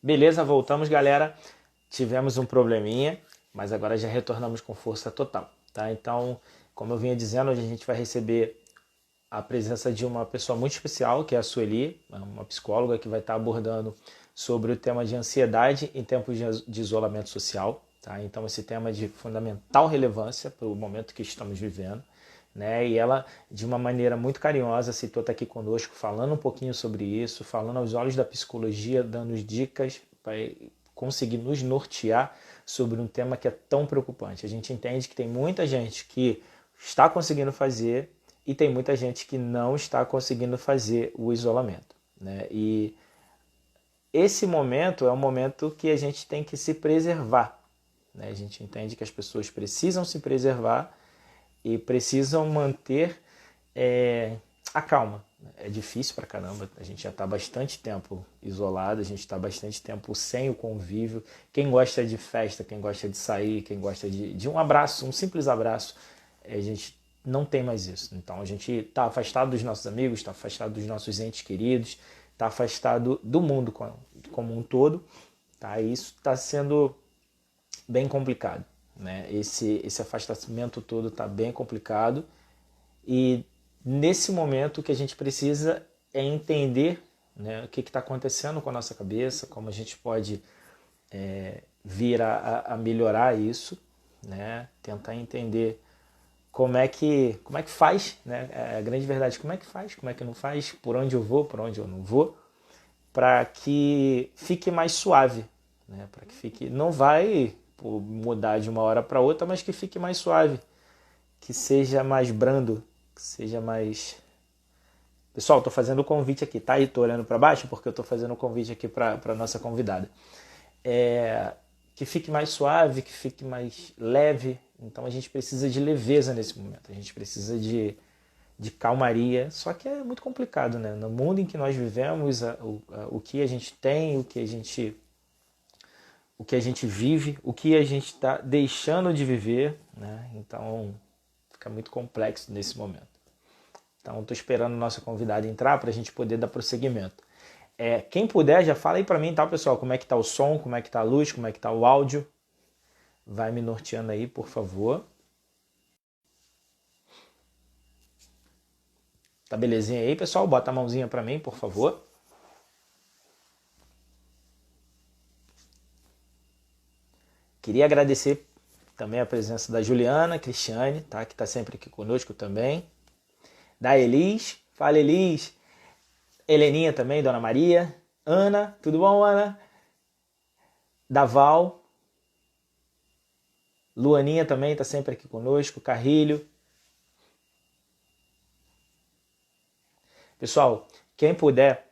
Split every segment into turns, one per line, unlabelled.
Beleza, voltamos, galera. Tivemos um probleminha, mas agora já retornamos com força total, tá? Então, como eu vinha dizendo, hoje a gente vai receber a presença de uma pessoa muito especial, que é a Sueli, uma psicóloga que vai estar abordando sobre o tema de ansiedade em tempos de isolamento social, tá? Então, esse tema é de fundamental relevância para o momento que estamos vivendo, né? E ela, de uma maneira muito carinhosa, aceitou estar aqui conosco, falando um pouquinho sobre isso, falando aos olhos da psicologia, dando dicas para conseguir nos nortear sobre um tema que é tão preocupante. A gente entende que tem muita gente que está conseguindo fazer e tem muita gente que não está conseguindo fazer o isolamento, né? E esse momento é um momento que a gente tem que se preservar, né? A gente entende que as pessoas precisam se preservar e precisam manter a calma. É difícil pra caramba, a gente já está bastante tempo isolado, a gente está bastante tempo sem o convívio. Quem gosta de festa, quem gosta de sair, quem gosta de um abraço, um simples abraço, a gente não tem mais isso. Então a gente está afastado dos nossos amigos, está afastado dos nossos entes queridos, está afastado do mundo como um todo, tá? E isso está sendo bem complicado, né? Esse afastamento todo está bem complicado e nesse momento o que a gente precisa é entender, né, o que está acontecendo com a nossa cabeça, como a gente pode vir a melhorar isso, né? Tentar entender como é que faz, né? É a grande verdade, como é que faz, como é que não faz, por onde eu vou, por onde eu não vou, para que fique mais suave, né? Para que fique, não vai mudar de uma hora para outra, mas que fique mais suave, que seja mais brando, que seja mais... Pessoal, estou fazendo o convite aqui, tá? E estou olhando para baixo porque eu estou fazendo o convite aqui para a nossa convidada. Que fique mais suave, que fique mais leve. Então a gente precisa de leveza nesse momento, a gente precisa de calmaria, só que é muito complicado, né? No mundo em que nós vivemos, o que a gente tem, o que a gente vive, o que a gente está deixando de viver, né? Então fica muito complexo nesse momento. Então estou esperando a nossa convidada entrar para a gente poder dar prosseguimento. Quem puder, já fala aí para mim, tá, pessoal? Como é que tá o som, como é que tá a luz, como é que tá o áudio? Vai me norteando aí, por favor. Tá belezinha aí, pessoal? Bota a mãozinha para mim, por favor. Queria agradecer também a presença da Juliana, Cristiane, tá? Que está sempre aqui conosco também. Da Elis. Fala, Elis. Heleninha também, Dona Maria. Ana, tudo bom, Ana? Da Val. Luaninha também está sempre aqui conosco. Carrilho. Pessoal, quem puder,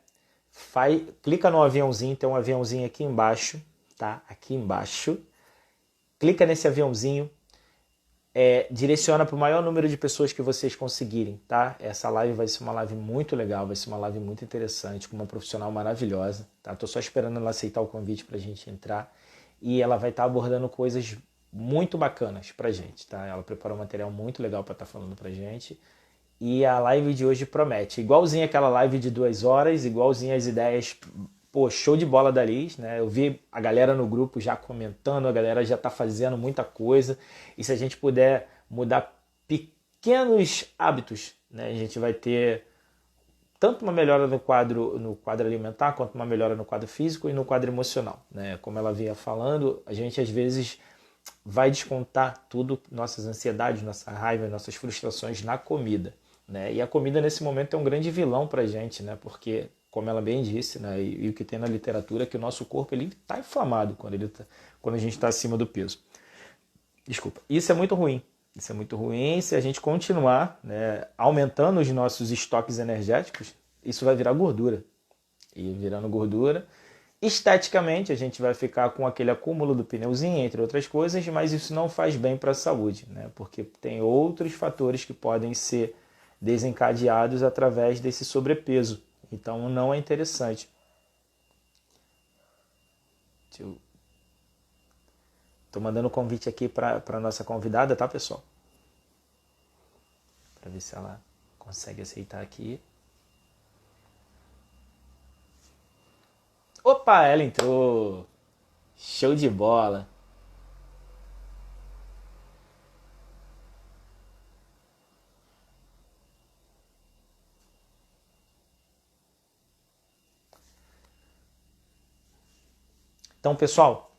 clica no aviãozinho, tem um aviãozinho aqui embaixo, tá? Aqui embaixo. Clica nesse aviãozinho, direciona para o maior número de pessoas que vocês conseguirem, tá? Essa live vai ser uma live muito legal, vai ser uma live muito interessante, com uma profissional maravilhosa, tá? Tô só esperando ela aceitar o convite pra gente entrar e ela vai estar abordando coisas muito bacanas pra gente, tá? Ela preparou um material muito legal para estar falando pra gente e a live de hoje promete. Igualzinho aquela live de 2 horas, igualzinho as ideias, pô, show de bola da Liz, né? Eu vi a galera no grupo já comentando, a galera já tá fazendo muita coisa. E se a gente puder mudar pequenos hábitos, né? A gente vai ter tanto uma melhora no quadro alimentar, quanto uma melhora no quadro físico e no quadro emocional, né? Como ela vinha falando, a gente às vezes vai descontar tudo, nossas ansiedades, nossa raiva, nossas frustrações na comida, né? E a comida nesse momento é um grande vilão pra gente, né? Porque, como ela bem disse, né? E o que tem na literatura é que o nosso corpo ele está inflamado quando a gente está acima do peso. Desculpa. Isso é muito ruim. Isso é muito ruim. Se a gente continuar, né, aumentando os nossos estoques energéticos, isso vai virar gordura. E virando gordura, esteticamente a gente vai ficar com aquele acúmulo do pneuzinho, entre outras coisas, mas isso não faz bem para a saúde, né? Porque tem outros fatores que podem ser desencadeados através desse sobrepeso. Então não é interessante. Estou mandando um convite aqui para a nossa convidada, tá, pessoal? Para ver se ela consegue aceitar aqui. Opa! Opa, ela entrou. Show de bola. Então, pessoal,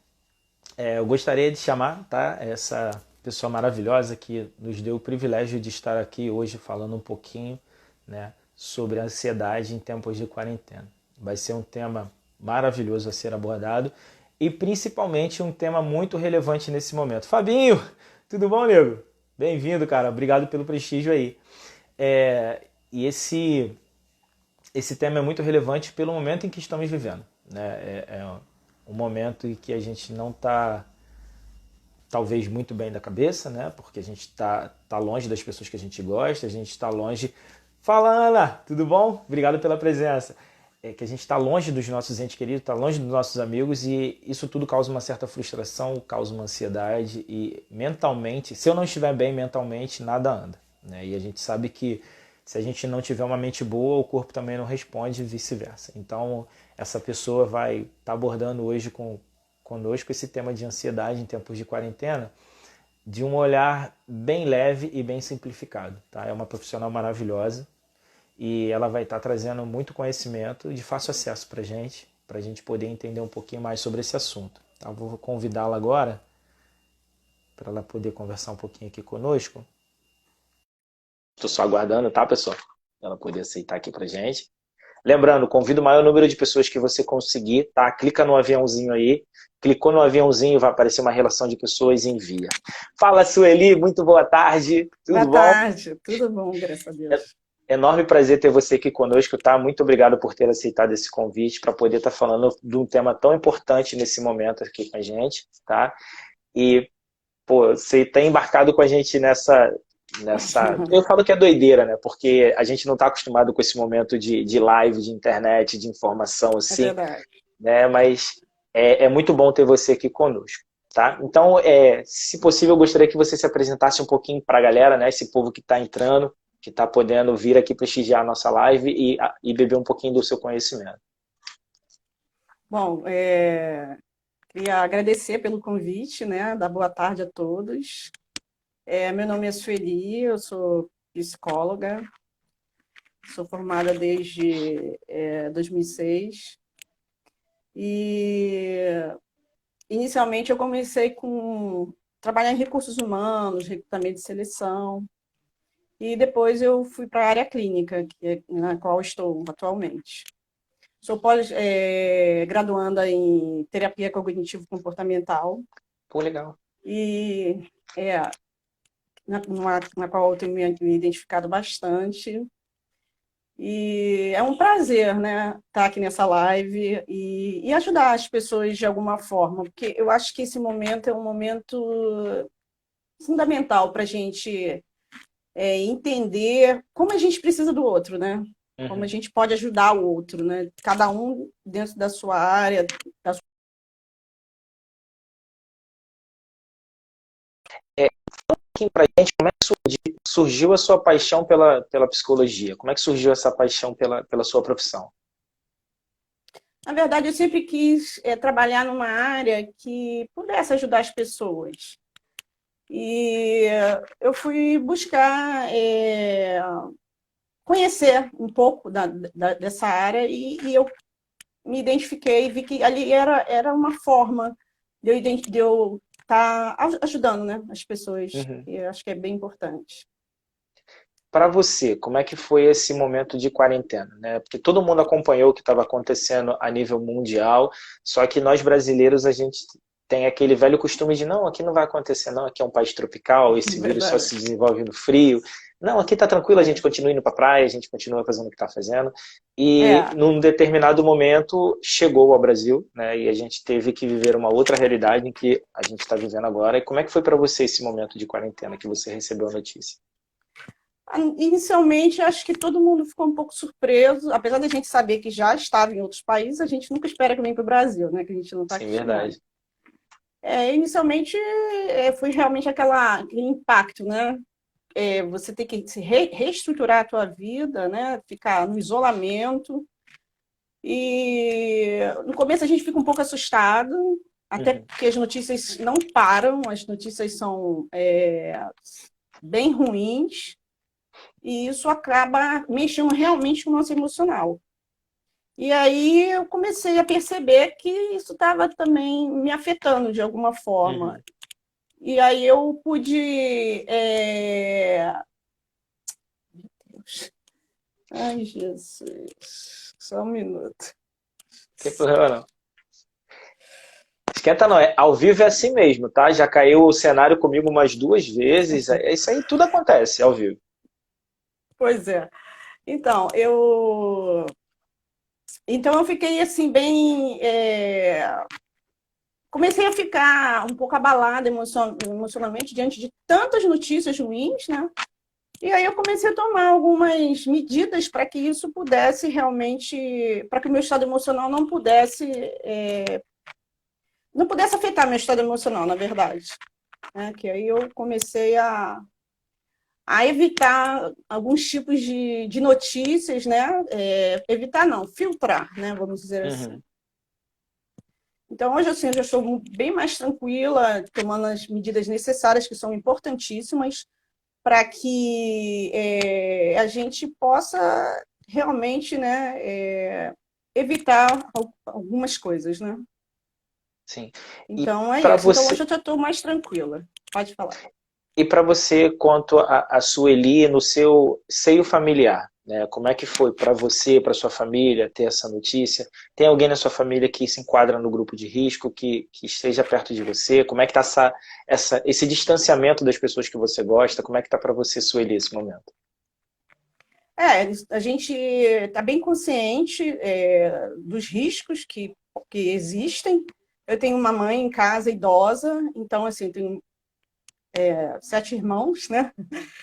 eu gostaria de chamar, tá, essa pessoa maravilhosa que nos deu o privilégio de estar aqui hoje falando um pouquinho, né, sobre a ansiedade em tempos de quarentena. Vai ser um tema maravilhoso a ser abordado e principalmente um tema muito relevante nesse momento. Fabinho, tudo bom, nego? Bem-vindo, cara. Obrigado pelo prestígio aí. E esse tema é muito relevante pelo momento em que estamos vivendo, né? É um momento em que a gente não está talvez muito bem da cabeça, né? Porque a gente tá longe das pessoas que a gente gosta, a gente está longe. Fala, Ana, tudo bom? Obrigado pela presença. É que a gente está longe dos nossos entes queridos, está longe dos nossos amigos e isso tudo causa uma certa frustração, causa uma ansiedade e mentalmente, se eu não estiver bem mentalmente, nada anda, né? E a gente sabe que se a gente não tiver uma mente boa, o corpo também não responde e vice-versa. Então, essa pessoa vai estar abordando hoje conosco esse tema de ansiedade em tempos de quarentena, de um olhar bem leve e bem simplificado. Tá? É uma profissional maravilhosa e ela vai estar trazendo muito conhecimento de fácil acesso para a gente poder entender um pouquinho mais sobre esse assunto. Tá? Vou convidá-la agora para ela poder conversar um pouquinho aqui conosco. Estou só aguardando, tá, pessoal? Ela poder aceitar aqui para gente. Lembrando, convido o maior número de pessoas que você conseguir, tá? Clica no aviãozinho aí. Clicou no aviãozinho, vai aparecer uma relação de pessoas e envia. Fala, Sueli, muito boa tarde.
Boa
Tudo bom?
tarde, tudo bom, graças a
É
Deus.
enorme prazer ter você aqui conosco, tá? Muito obrigado por ter aceitado esse convite para poder estar falando de um tema tão importante nesse momento aqui com a gente, tá? E, pô, você tem embarcado com a gente nessa. Eu falo que é doideira, né? Porque a gente não está acostumado com esse momento de live, de internet, de informação
É
assim,
verdade.
né? Mas é muito bom ter você aqui conosco, tá? Então, se possível, eu gostaria que você se apresentasse um pouquinho para a galera, né? Esse povo que está entrando, que está podendo vir aqui prestigiar a nossa live e beber um pouquinho do seu conhecimento.
Bom, queria agradecer pelo convite, né? Dar boa tarde a todos. Meu nome é Sueli, eu sou psicóloga, sou formada desde 2006 e inicialmente eu comecei com trabalhar em recursos humanos, recrutamento de seleção, e depois eu fui para a área clínica, na qual estou atualmente. Sou graduanda em terapia cognitivo-comportamental
Pô, legal.
e é, na qual eu tenho me identificado bastante. E é um prazer, né, estar aqui nessa live e ajudar as pessoas de alguma forma, porque eu acho que esse momento é um momento fundamental para a gente entender como a gente precisa do outro, né? Como a
Uhum.
gente pode ajudar o outro, né? Cada um dentro da sua área, da
Aqui pra gente, como é que surgiu a sua paixão pela psicologia? Como é que surgiu essa paixão pela sua profissão?
Na verdade, eu sempre quis trabalhar numa área que pudesse ajudar as pessoas. E eu fui buscar conhecer um pouco dessa área e eu me identifiquei e vi que ali era uma forma de eu estar ajudando, né, as pessoas.
Uhum.
E eu acho que é bem importante.
Para você, como é que foi esse momento de quarentena, né? Porque todo mundo acompanhou o que estava acontecendo a nível mundial, só que nós brasileiros a gente tem aquele velho costume de não, aqui não vai acontecer não, aqui é um país tropical, esse vírus só
Verdade.
se desenvolve no frio. Não, aqui tá tranquilo, a gente continua indo para praia, a gente continua fazendo o que está fazendo. E
É.
num determinado momento chegou ao Brasil, né? E a gente teve que viver uma outra realidade em que a gente está vivendo agora. E como é que foi para você esse momento de quarentena que você recebeu a notícia?
Inicialmente, acho que todo mundo ficou um pouco surpreso, apesar da gente saber que já estava em outros países, a gente nunca espera que venha para o Brasil, né? Que a gente não está
Sim,
acostumado.
verdade.
Inicialmente, foi realmente aquele impacto, né? Você tem que reestruturar a tua vida, né? Ficar no isolamento E no começo a gente fica um pouco assustado, até
Uhum.
porque as notícias não param, as notícias são bem ruins, e isso acaba mexendo realmente com o nosso emocional. E aí eu comecei a perceber que isso estava também me afetando de alguma forma.
Uhum.
E aí eu pude. Ai, Jesus. Só um minuto.
Tem problema não. Esquenta não, ao vivo é assim mesmo, tá? Já caiu o cenário comigo umas 2 vezes. É isso aí, tudo acontece ao vivo.
Pois é. Então, eu fiquei assim, bem. Comecei a ficar um pouco abalada emocionalmente diante de tantas notícias ruins, né? E aí eu comecei a tomar algumas medidas para que isso pudesse realmente, para que o meu estado emocional não pudesse afetar meu estado emocional, na verdade. Né? Que aí eu comecei a evitar alguns tipos de notícias, né? Evitar não, filtrar, né? Vamos dizer assim.
Uhum.
Então, hoje, assim, eu já estou bem mais tranquila, tomando as medidas necessárias, que são importantíssimas, para que a gente possa realmente, né, evitar algumas coisas, né?
Sim. E
Então, é
para
isso. Então,
você,
hoje eu já estou mais tranquila. Pode falar.
quanto a Sueli, no seu seio familiar, né? Como é que foi para você, para sua família, ter essa notícia? Tem alguém na sua família que se enquadra no grupo de risco, que esteja perto de você? Como é que está esse distanciamento das pessoas que você gosta? Como é que está para você, Sueli, esse momento?
A gente está bem consciente dos riscos que existem. Eu tenho uma mãe em casa idosa, então, assim, tenho 7 irmãos, né?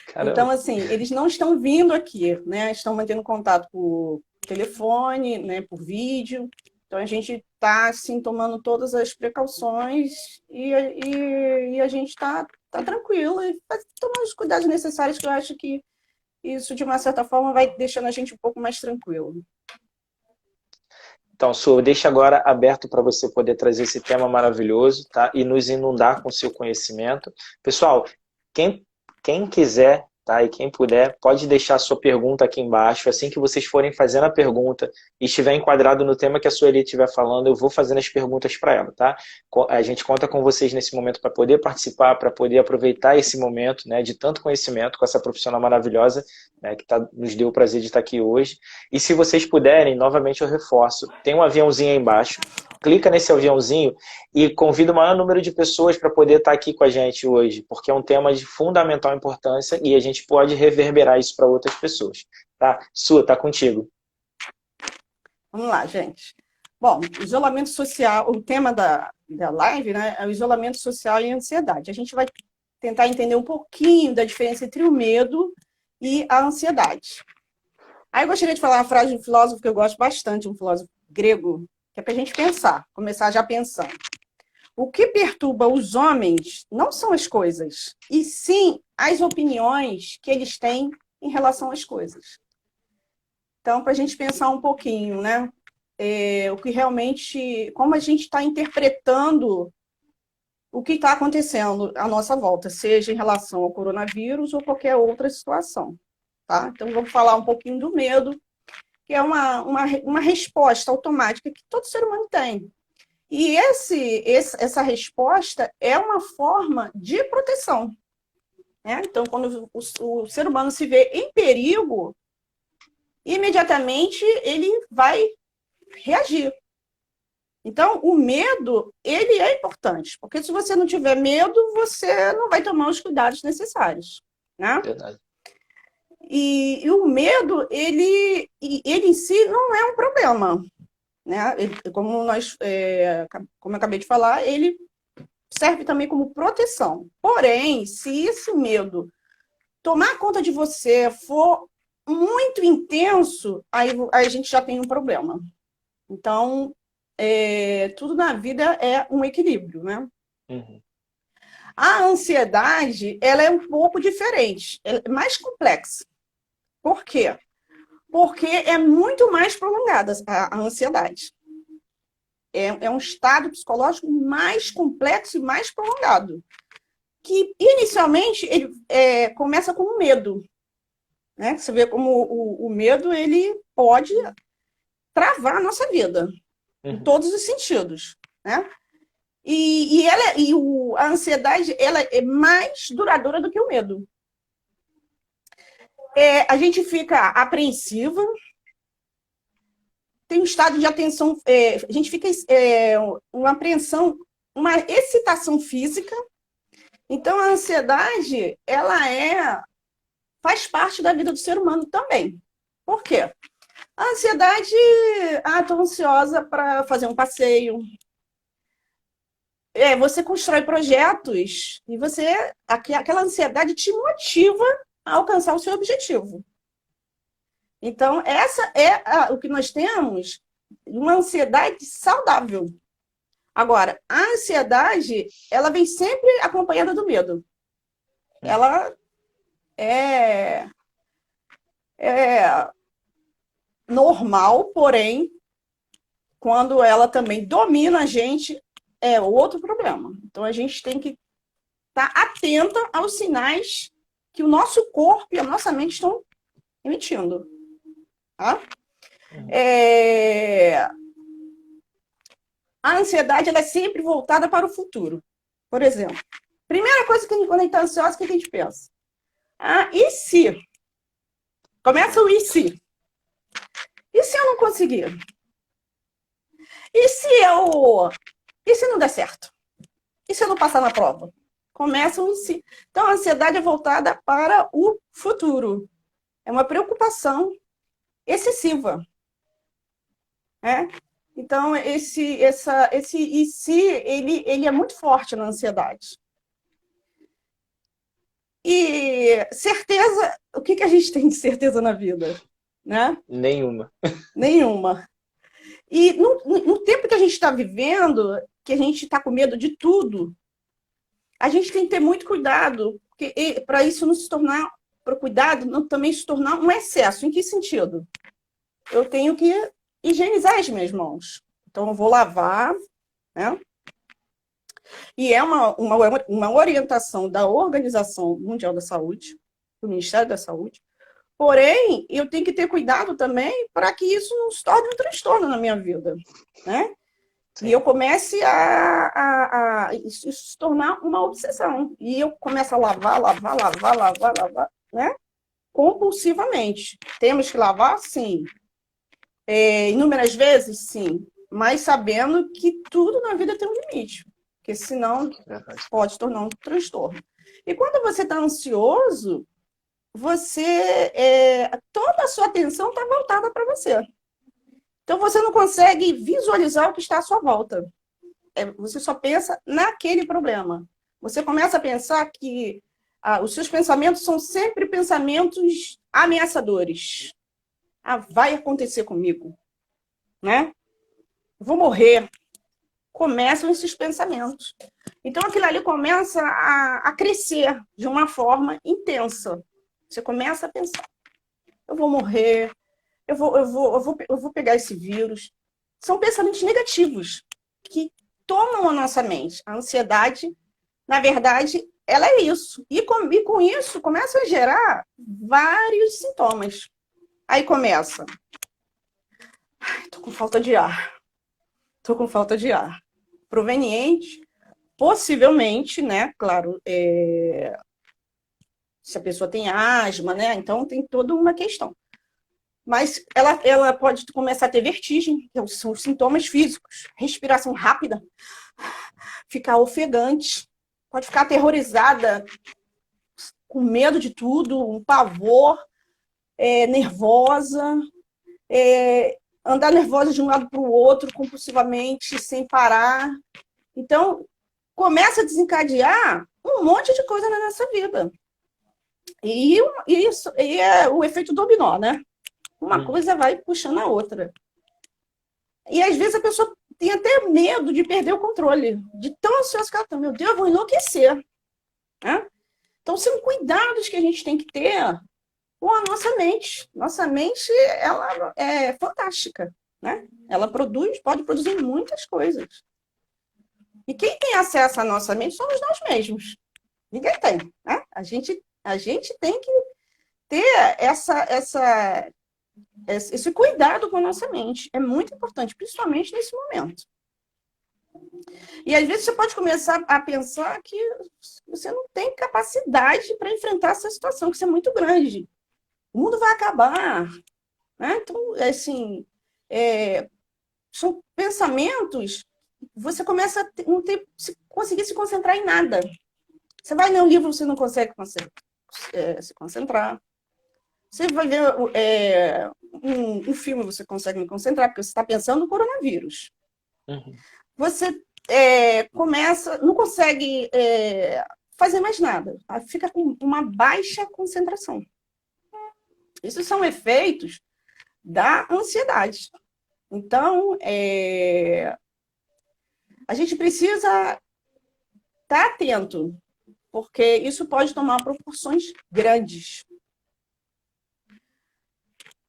Então,
Caramba.
assim, eles não estão vindo aqui, né? Estão mantendo contato por telefone, né? Por vídeo. Então, a gente está, assim, tomando todas as precauções e a gente está tranquilo e tomando os cuidados necessários, que eu acho que isso, de uma certa forma, vai deixando a gente um pouco mais tranquilo.
Então, Su, deixa agora aberto para você poder trazer esse tema maravilhoso, tá? E nos inundar com seu conhecimento. Pessoal, quem quiser, tá? E quem puder, pode deixar a sua pergunta aqui embaixo. Assim que vocês forem fazendo a pergunta e estiver enquadrado no tema que a Sueli estiver falando, eu vou fazendo as perguntas para ela, tá? A gente conta com vocês nesse momento para poder participar, para poder aproveitar esse momento, né, de tanto conhecimento com essa profissional maravilhosa, né, que nos deu o prazer de estar aqui hoje. E se vocês puderem, novamente eu reforço, tem um aviãozinho aí embaixo, clica nesse aviãozinho e convida o maior número de pessoas para poder estar aqui com a gente hoje, porque é um tema de fundamental importância e a gente pode reverberar isso para outras pessoas. Tá? Su, tá contigo.
Vamos lá, gente. Bom, isolamento social, o tema da live, né, é o isolamento social e a ansiedade. A gente vai tentar entender um pouquinho da diferença entre o medo e a ansiedade. Aí eu gostaria de falar uma frase de um filósofo que eu gosto bastante, um filósofo grego, que é para a gente pensar, começar já pensando. O que perturba os homens não são as coisas, e sim as opiniões que eles têm em relação às coisas. Então, para a gente pensar um pouquinho, né? O que realmente, como a gente está interpretando o que está acontecendo à nossa volta, seja em relação ao coronavírus ou qualquer outra situação. Tá? Então, vamos falar um pouquinho do medo, que é uma resposta automática que todo ser humano tem. E essa resposta é uma forma de proteção. Né? Então, quando o ser humano se vê em perigo, imediatamente ele vai reagir. Então, o medo, ele é importante, porque se você não tiver medo, você não vai tomar os cuidados necessários, né?
Verdade.
E o medo, ele em si não é um problema, né? Como eu acabei de falar, ele serve também como proteção. Porém, se esse medo tomar conta de você, for muito intenso, aí a gente já tem um problema. Então, tudo na vida é um equilíbrio, né?
Uhum.
A ansiedade, ela é um pouco diferente, ela é mais complexa. Por quê? porque é muito mais prolongada a ansiedade. É um estado psicológico mais complexo e mais prolongado, que inicialmente ele começa com medo, né? Você vê como o medo ele pode travar a nossa vida, em todos os sentidos, né? A ansiedade ela é mais duradoura do que o medo. A gente fica apreensiva, tem um estado de atenção, a gente fica uma apreensão, uma excitação física. Então, a ansiedade, ela faz parte da vida do ser humano também. Por quê? A ansiedade, estou ansiosa para fazer um passeio. Você constrói projetos e aquela ansiedade te motiva a alcançar o seu objetivo. Então, essa é o que nós temos, uma ansiedade saudável. Agora, a ansiedade, ela vem sempre acompanhada do medo. Ela é normal, porém, quando ela também domina a gente, é outro problema. Então, a gente tem que estar atenta aos sinais que o nosso corpo e a nossa mente estão emitindo. Tá? A ansiedade ela é sempre voltada para o futuro. Por exemplo, primeira coisa que quando a gente está ansiosa, o que a gente pensa? E se? Começa o e se? E se eu não conseguir? E se não der certo? E se eu não passar na prova? Começa o e se. Então, a ansiedade é voltada para o futuro. É uma preocupação excessiva. Então, esse e se, ele é muito forte na ansiedade. E certeza, o que a gente tem de certeza na vida? Né?
Nenhuma.
Nenhuma. E no tempo que a gente está vivendo, que a gente está com medo de tudo, a gente tem que ter muito cuidado, para isso não se tornar, para o cuidado não também se tornar um excesso. Em que sentido? Eu tenho que higienizar as minhas mãos. Então, eu vou lavar, né? E é uma orientação da Organização Mundial da Saúde, do Ministério da Saúde. Porém, eu tenho que ter cuidado também para que isso não se torne um transtorno na minha vida, né? Sim. E eu comece isso se tornar uma obsessão. E eu começo a lavar, né? Compulsivamente. Temos que lavar? Sim. Inúmeras vezes? Sim. Mas sabendo que tudo na vida tem um limite. Porque senão pode se tornar um transtorno. E quando você está ansioso, toda a sua atenção está voltada para você. Então, você não consegue visualizar o que está à sua volta. Você só pensa naquele problema. Você começa a pensar que os seus pensamentos são sempre pensamentos ameaçadores. Vai acontecer comigo, né? Vou morrer. Começam esses pensamentos. Então, aquilo ali começa a crescer de uma forma intensa. Você começa a pensar, eu vou morrer, eu vou pegar esse vírus. São pensamentos negativos que tomam a nossa mente. A ansiedade, na verdade, ela é isso. E com isso, começa a gerar vários sintomas. Aí começa. Estou com falta de ar. Estou com falta de ar. Proveniente, possivelmente, né? Claro, se a pessoa tem asma, né? Então tem toda uma questão. Mas ela pode começar a ter vertigem, que são os sintomas físicos. Respiração rápida, ficar ofegante, pode ficar aterrorizada, com medo de tudo, um pavor, nervosa, andar nervosa de um lado para o outro, compulsivamente, sem parar. Então, começa a desencadear um monte de coisa na nossa vida. E é o efeito dominó, né? Uma coisa vai puxando a outra. E às vezes a pessoa tem até medo de perder o controle, de tão ansiosa que ela está. Meu Deus, eu vou enlouquecer. Né? Então, são cuidados que a gente tem que ter ou a nossa mente. Nossa mente, ela é fantástica, né? Ela pode produzir muitas coisas. E quem tem acesso à nossa mente somos nós mesmos. Ninguém tem, né? A gente tem que ter esse cuidado com a nossa mente. É muito importante, principalmente nesse momento. E às vezes você pode começar a pensar que você não tem capacidade para enfrentar essa situação, que isso é muito grande. O mundo vai acabar, né? Então, assim, são pensamentos, você começa a não conseguir se concentrar em nada. Você vai ler um livro, você não consegue se concentrar. Você vai ver um filme, você consegue me concentrar, porque você está pensando no coronavírus.
Uhum.
Você não consegue fazer mais nada. Fica com uma baixa concentração. Esses são efeitos da ansiedade. Então, a gente precisa estar atento, porque isso pode tomar proporções grandes.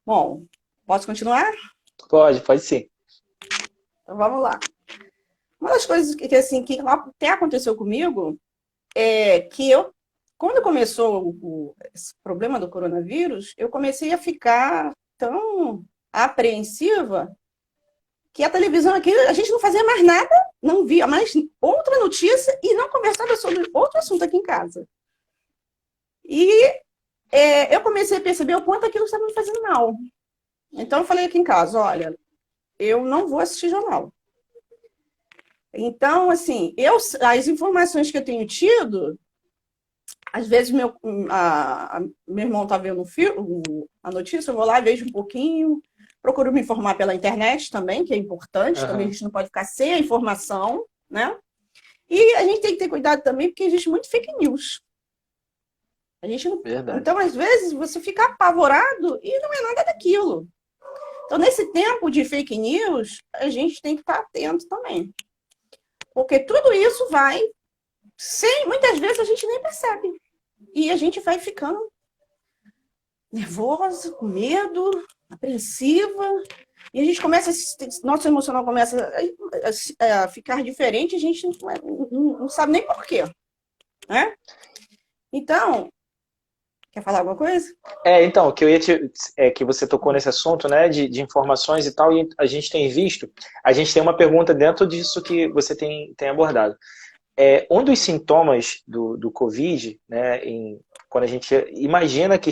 Bom, posso continuar?
Pode sim.
Então, vamos lá. Uma das coisas que até aconteceu comigo é que quando começou esse problema do coronavírus, eu comecei a ficar tão apreensiva que a televisão aqui, a gente não fazia mais nada, não via mais outra notícia e não conversava sobre outro assunto aqui em casa. E eu comecei a perceber o quanto aquilo estava me fazendo mal. Então, eu falei aqui em casa, olha, eu não vou assistir jornal. Então, assim, as informações que eu tenho tido, às vezes meu irmão está vendo a notícia, eu vou lá, vejo um pouquinho, procuro me informar pela internet também, que é importante, também a gente não pode ficar sem a informação, né? E a gente tem que ter cuidado também, porque existe muito fake news. A gente não...
Verdade.
Então, às vezes, você fica apavorado e não é nada daquilo. Então, nesse tempo de fake news, a gente tem que estar atento também. Porque tudo isso vai, muitas vezes a gente nem percebe. E a gente vai ficando nervosa, com medo, apreensiva. E a gente nosso emocional começa a ficar diferente, a gente não sabe nem por quê. Né? Então, quer falar alguma coisa?
Então, o que eu ia que você tocou nesse assunto, né, de informações e tal, e a gente tem visto, a gente tem uma pergunta dentro disso que você tem abordado. Um dos sintomas do Covid, né, quando a gente imagina que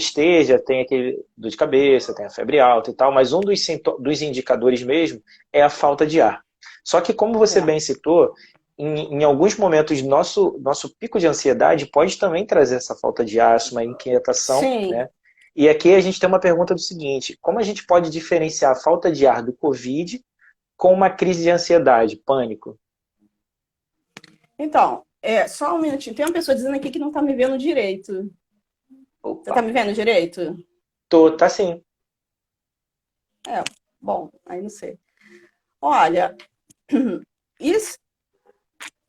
tem aquele dor de cabeça, tem a febre alta e tal, mas um dos indicadores mesmo é a falta de ar. Só que, como você bem citou, em alguns momentos, nosso pico de ansiedade pode também trazer essa falta de ar, uma inquietação.
Sim.
Né? E aqui a gente tem uma pergunta do seguinte: como a gente pode diferenciar a falta de ar do Covid com uma crise de ansiedade, pânico?
Então, só um minutinho. Tem uma pessoa dizendo aqui que não está me vendo direito.
Opa.
Você está me vendo direito?
Tá sim.
Bom, aí não sei. Olha, isso,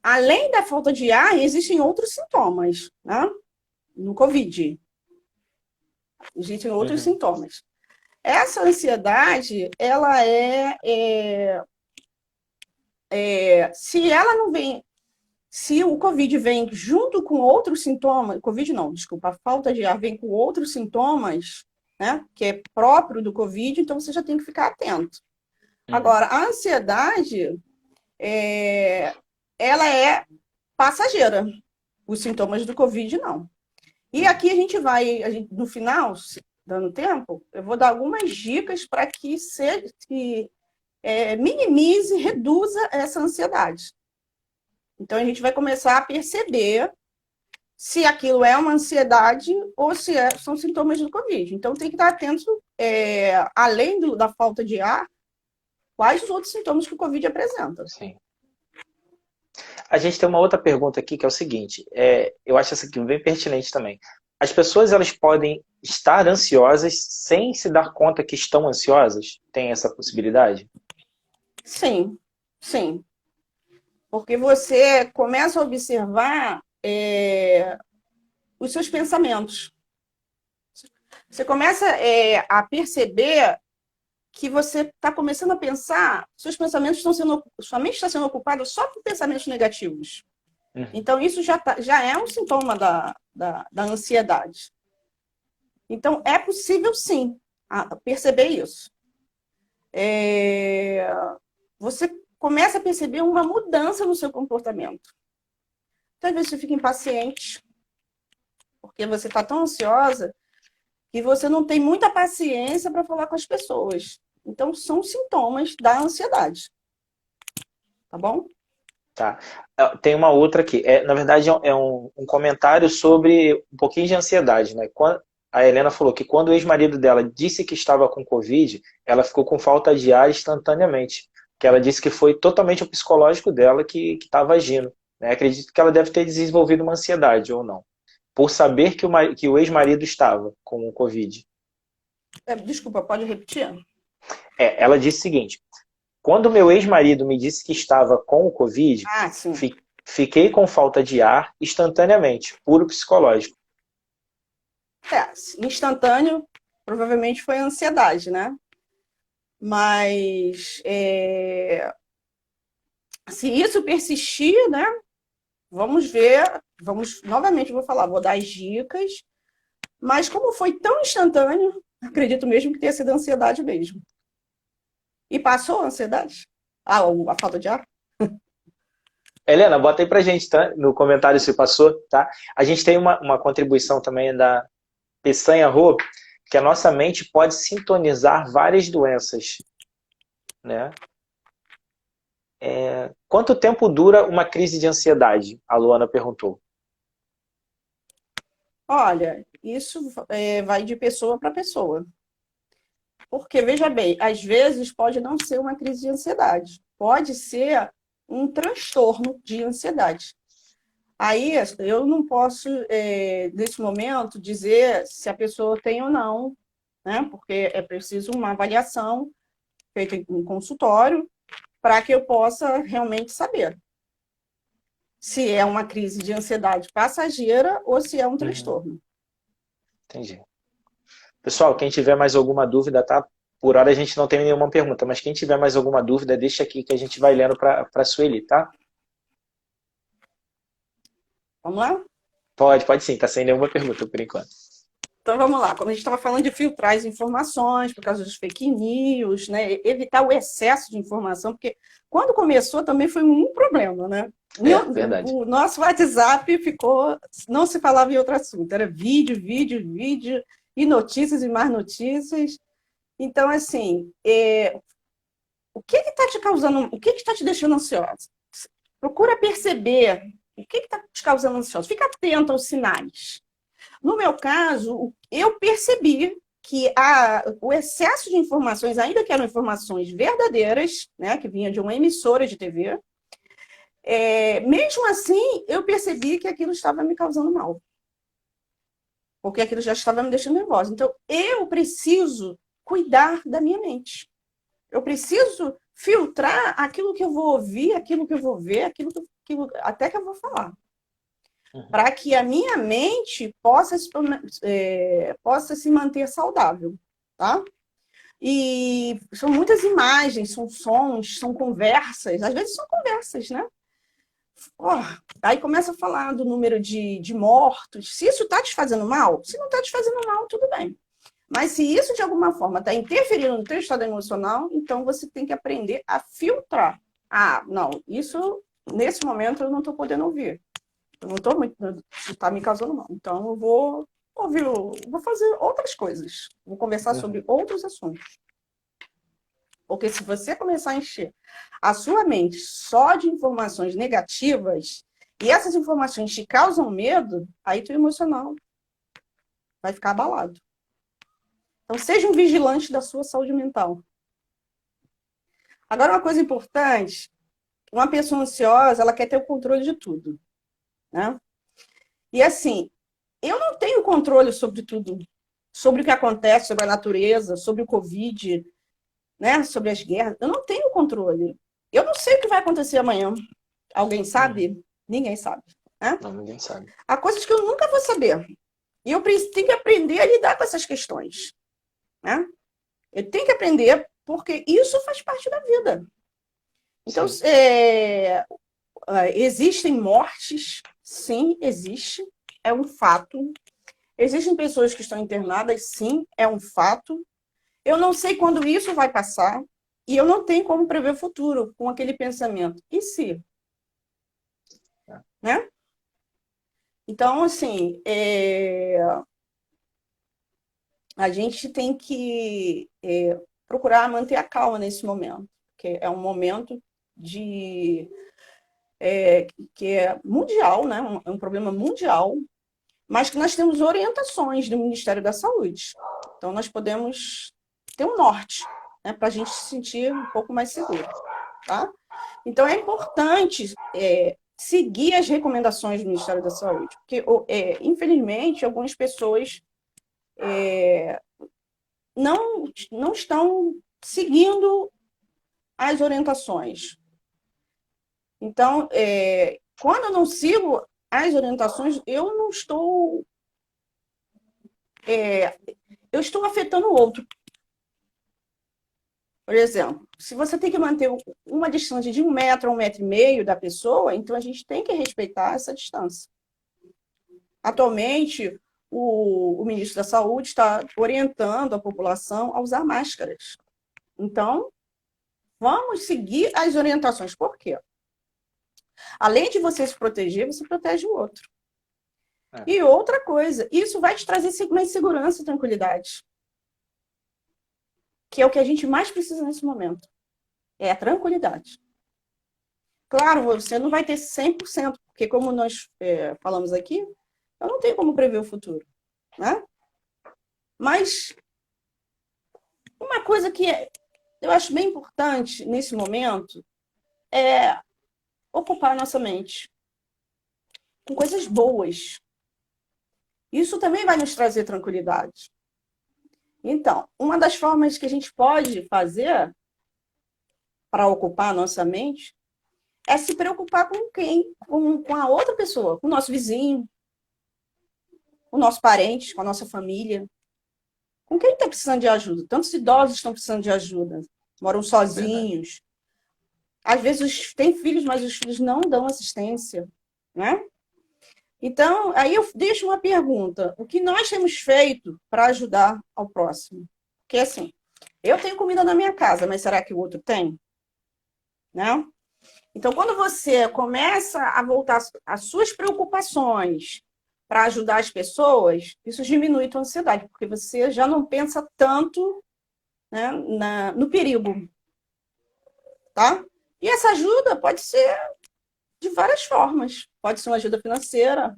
além da falta de ar, existem outros sintomas, né? No Covid. Existem outros sintomas. Essa ansiedade, ela se ela não vem, se o Covid vem junto com outros sintomas, Covid não, desculpa, a falta de ar vem com outros sintomas, né? Que é próprio do Covid, então você já tem que ficar atento. Agora, a ansiedade, ela é passageira. Os sintomas do Covid, não. E aqui no final, dando tempo, eu vou dar algumas dicas para que minimize, reduza essa ansiedade. Então, a gente vai começar a perceber se aquilo é uma ansiedade ou se são sintomas do Covid. Então, tem que estar atento, além da falta de ar, quais os outros sintomas que o Covid apresenta.
Sim. A gente tem uma outra pergunta aqui que é o seguinte, eu acho essa aqui bem pertinente também. As pessoas, elas podem estar ansiosas sem se dar conta que estão ansiosas? Tem essa possibilidade?
Sim, sim. Porque você começa a observar os seus pensamentos. Você começa a perceber que você está começando a pensar, seus pensamentos estão sendo, sua mente está sendo ocupada só por pensamentos negativos. Então, isso já é um sintoma da ansiedade. Então, é possível, sim, perceber isso. Você começa a perceber uma mudança no seu comportamento. Então, às vezes, você fica impaciente, porque você está tão ansiosa que você não tem muita paciência para falar com as pessoas. Então, são sintomas da ansiedade. Tá bom?
Tá. Tem uma outra aqui. Na verdade, é um comentário sobre um pouquinho de ansiedade, né? A Helena falou que quando o ex-marido dela disse que estava com Covid, ela ficou com falta de ar instantaneamente. Que ela disse que foi totalmente o psicológico dela que estava agindo. Né? Acredito que ela deve ter desenvolvido uma ansiedade, ou não. Por saber que o ex-marido estava com o Covid.
Desculpa, pode repetir?
Ela disse o seguinte: quando meu ex-marido me disse que estava com o Covid, fiquei com falta de ar instantaneamente, puro psicológico.
Instantâneo, provavelmente foi ansiedade, né? Mas se isso persistir, né? Vamos ver, novamente vou falar, vou dar as dicas, mas como foi tão instantâneo, acredito mesmo que tenha sido ansiedade mesmo. E passou a ansiedade? A falta de ar?
Helena, bota aí pra gente, tá? No comentário se passou, tá? A gente tem uma contribuição também da Peçanha Rô, que a nossa mente pode sintonizar várias doenças, né? Quanto tempo dura uma crise de ansiedade? A Luana perguntou.
Olha, isso vai de pessoa para pessoa. Porque, veja bem, às vezes pode não ser uma crise de ansiedade, pode ser um transtorno de ansiedade. Aí eu não posso, nesse momento, dizer se a pessoa tem ou não, né? Porque é preciso uma avaliação feita em consultório para que eu possa realmente saber se é uma crise de ansiedade passageira ou se é um transtorno.
Entendi. Pessoal, quem tiver mais alguma dúvida, tá? Por hora a gente não tem nenhuma pergunta, mas quem tiver mais alguma dúvida, deixa aqui que a gente vai lendo para a Sueli, tá?
Vamos lá?
Pode sim, tá sem nenhuma pergunta por enquanto.
Então vamos lá, como a gente estava falando de filtrar as informações por causa dos fake news, né? Evitar o excesso de informação, porque quando começou também foi um problema, né?
Verdade.
O nosso WhatsApp ficou, não se falava em outro assunto, era vídeo, e notícias e mais notícias. Então, assim, o que está te causando, o que está te deixando ansiosa? Procura perceber o que está te causando ansiosa. Fica atento aos sinais. No meu caso, eu percebi que o excesso de informações, ainda que eram informações verdadeiras, né, que vinha de uma emissora de TV, mesmo assim, eu percebi que aquilo estava me causando mal. Porque aquilo já estava me deixando nervosa. Então, eu preciso cuidar da minha mente. Eu preciso filtrar aquilo que eu vou ouvir, aquilo que eu vou ver, até que eu vou falar. Para que a minha mente possa se manter saudável, tá? E são muitas imagens, são sons, são conversas, às vezes são conversas, né? Aí começa a falar do número de mortos. Se isso está te fazendo mal, se não está te fazendo mal, tudo bem. Mas se isso, de alguma forma, está interferindo no teu estado emocional, então você tem que aprender a filtrar. Não, isso, nesse momento, eu não estou podendo ouvir. Eu não estou muito... Está me causando mal. Então, eu vou ouvir, vou fazer outras coisas. Vou conversar sobre outros assuntos. Porque se você começar a encher a sua mente só de informações negativas, e essas informações te causam medo, aí teu emocional vai ficar abalado. Então, seja um vigilante da sua saúde mental. Agora, uma coisa importante, uma pessoa ansiosa, ela quer ter o controle de tudo, né? E assim, eu não tenho controle sobre tudo, sobre o que acontece, sobre a natureza, sobre o Covid, né? Sobre as guerras. Eu não tenho controle. Eu não sei o que vai acontecer amanhã. Alguém sabe? Ninguém sabe. Né?
Não, ninguém sabe.
Há coisas que eu nunca vou saber. E eu tenho que aprender a lidar com essas questões, né? Eu tenho que aprender porque isso faz parte da vida. Então, existem mortes, sim, existe, é um fato. Existem pessoas que estão internadas, sim, é um fato. Eu não sei quando isso vai passar e eu não tenho como prever o futuro com aquele pensamento. E se? Né? Então, assim, a gente tem que procurar manter a calma nesse momento, porque é um momento de que é mundial, né? É um problema mundial, mas que nós temos orientações do Ministério da Saúde. Então, nós podemos ter um norte, né, para a gente se sentir um pouco mais seguro. Tá? Então, é importante seguir as recomendações do Ministério da Saúde, porque, infelizmente, algumas pessoas não estão seguindo as orientações. Então, quando eu não sigo as orientações, eu não estou. Eu estou afetando o outro. Por exemplo, se você tem que manter uma distância de 1 metro a 1,5 metros da pessoa, então a gente tem que respeitar essa distância. Atualmente, o ministro da Saúde está orientando a população a usar máscaras. Então, vamos seguir as orientações. Por quê? Além de você se proteger, você protege o outro. E outra coisa, isso vai te trazer mais segurança e tranquilidade. Que é o que a gente mais precisa nesse momento. É a tranquilidade. Claro, você não vai ter 100%, porque como nós falamos aqui, eu não tenho como prever o futuro. Né? Mas uma coisa que eu acho bem importante nesse momento é ocupar a nossa mente com coisas boas. Isso também vai nos trazer tranquilidade. Então, uma das formas que a gente pode fazer para ocupar a nossa mente é se preocupar com quem? Com a outra pessoa, com o nosso vizinho, com o nosso parente, com a nossa família. Com quem está precisando de ajuda? Tantos idosos estão precisando de ajuda, moram sozinhos. Às vezes têm filhos, mas os filhos não dão assistência, né? Então, aí eu deixo uma pergunta. O que nós temos feito para ajudar ao próximo? Porque, assim, eu tenho comida na minha casa, mas será que o outro tem? Né? Então, quando você começa a voltar às suas preocupações para ajudar as pessoas, isso diminui a tua ansiedade, porque você já não pensa tanto, né, no perigo. Tá? E essa ajuda pode ser de várias formas. Pode ser uma ajuda financeira,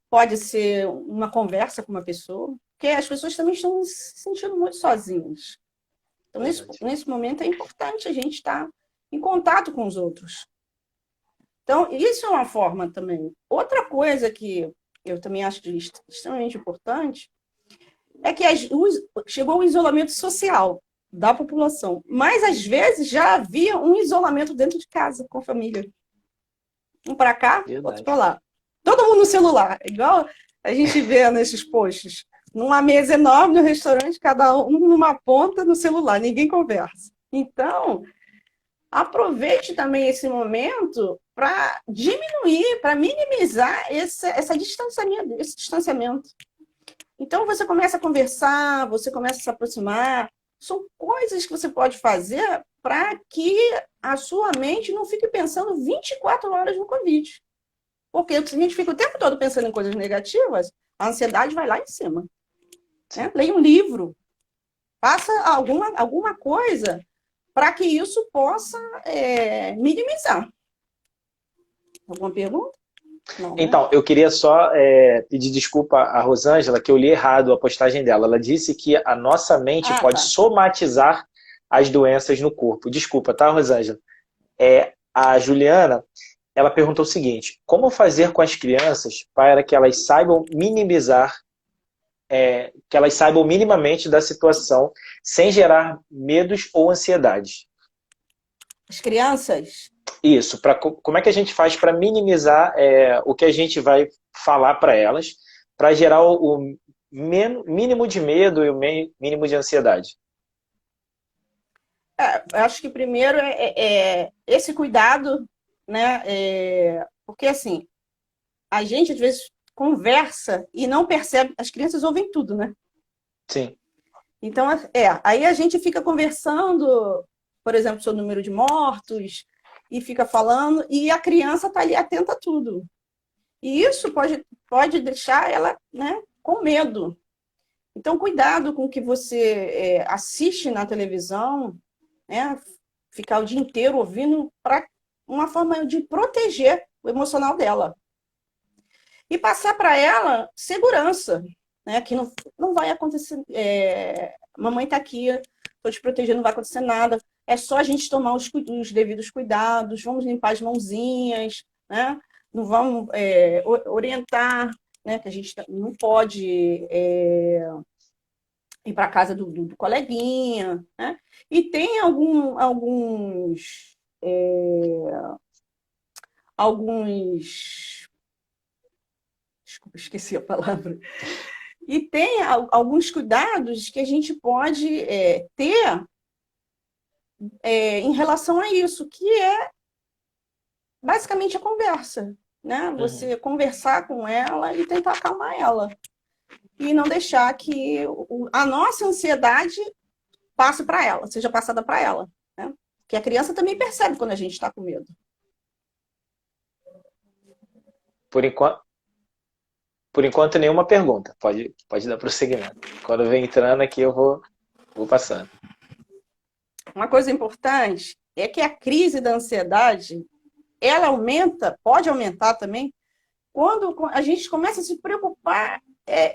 pode ser uma conversa com uma pessoa, porque as pessoas também estão se sentindo muito sozinhas. Então, nesse momento, é importante a gente estar em contato com os outros. Então, isso é uma forma também. Outra coisa que eu também acho extremamente importante é que chegou o isolamento social da população. Mas, às vezes, já havia um isolamento dentro de casa, com a família. Um para cá, outro para lá. Todo mundo no celular, igual a gente vê nesses posts. Numa mesa enorme no restaurante, cada um numa ponta no celular, ninguém conversa. Então, aproveite também esse momento para diminuir, para minimizar esse distanciamento. Então, você começa a conversar, você começa a se aproximar. São coisas que você pode fazer para que a sua mente não fique pensando 24 horas no Covid. Porque se a gente fica o tempo todo pensando em coisas negativas, a ansiedade vai lá em cima. Né? Leia um livro, faça alguma coisa para que isso possa minimizar. Alguma pergunta? Não,
então, eu queria só pedir desculpa à Rosângela, que eu li errado a postagem dela. Ela disse que a nossa mente pode somatizar as doenças no corpo. Desculpa, tá, Rosângela? A Juliana, ela perguntou o seguinte: como fazer com as crianças para que elas saibam minimizar, que elas saibam minimamente da situação, sem gerar medos ou ansiedades?
As crianças?
Isso, como é que a gente faz para minimizar o que a gente vai falar para elas, para gerar o mínimo de medo e o mínimo de ansiedade?
Eu acho que primeiro é esse cuidado, né? Porque assim, a gente às vezes conversa e não percebe, as crianças ouvem tudo, né?
Sim.
Então, aí a gente fica conversando, por exemplo, sobre o número de mortos, e fica falando, e a criança está ali atenta a tudo. E isso pode deixar ela, né, com medo. Então, cuidado com o que você assiste na televisão, né? Ficar o dia inteiro ouvindo para uma forma de proteger o emocional dela. E passar para ela segurança, né? Que não vai acontecer. Mamãe está aqui, estou te protegendo, não vai acontecer nada. É só a gente tomar os devidos cuidados, vamos limpar as mãozinhas, né? Não vamos orientar, né? Que a gente não pode ir para a casa do coleguinha, né? E tem alguns. Desculpa, esqueci a palavra. E tem alguns cuidados que a gente pode ter em relação a isso, que é basicamente a conversa, né?
Uhum.
Você conversar com ela e tentar acalmar ela. E não deixar que a nossa ansiedade passe para ela, seja passada para ela, né? Porque a criança também percebe quando a gente está com medo.
Por enquanto, por enquanto, nenhuma pergunta. Pode dar prosseguimento. Quando vem entrando aqui, eu vou passando.
Uma coisa importante é que a crise da ansiedade, ela aumenta, pode aumentar também, quando a gente começa a se preocupar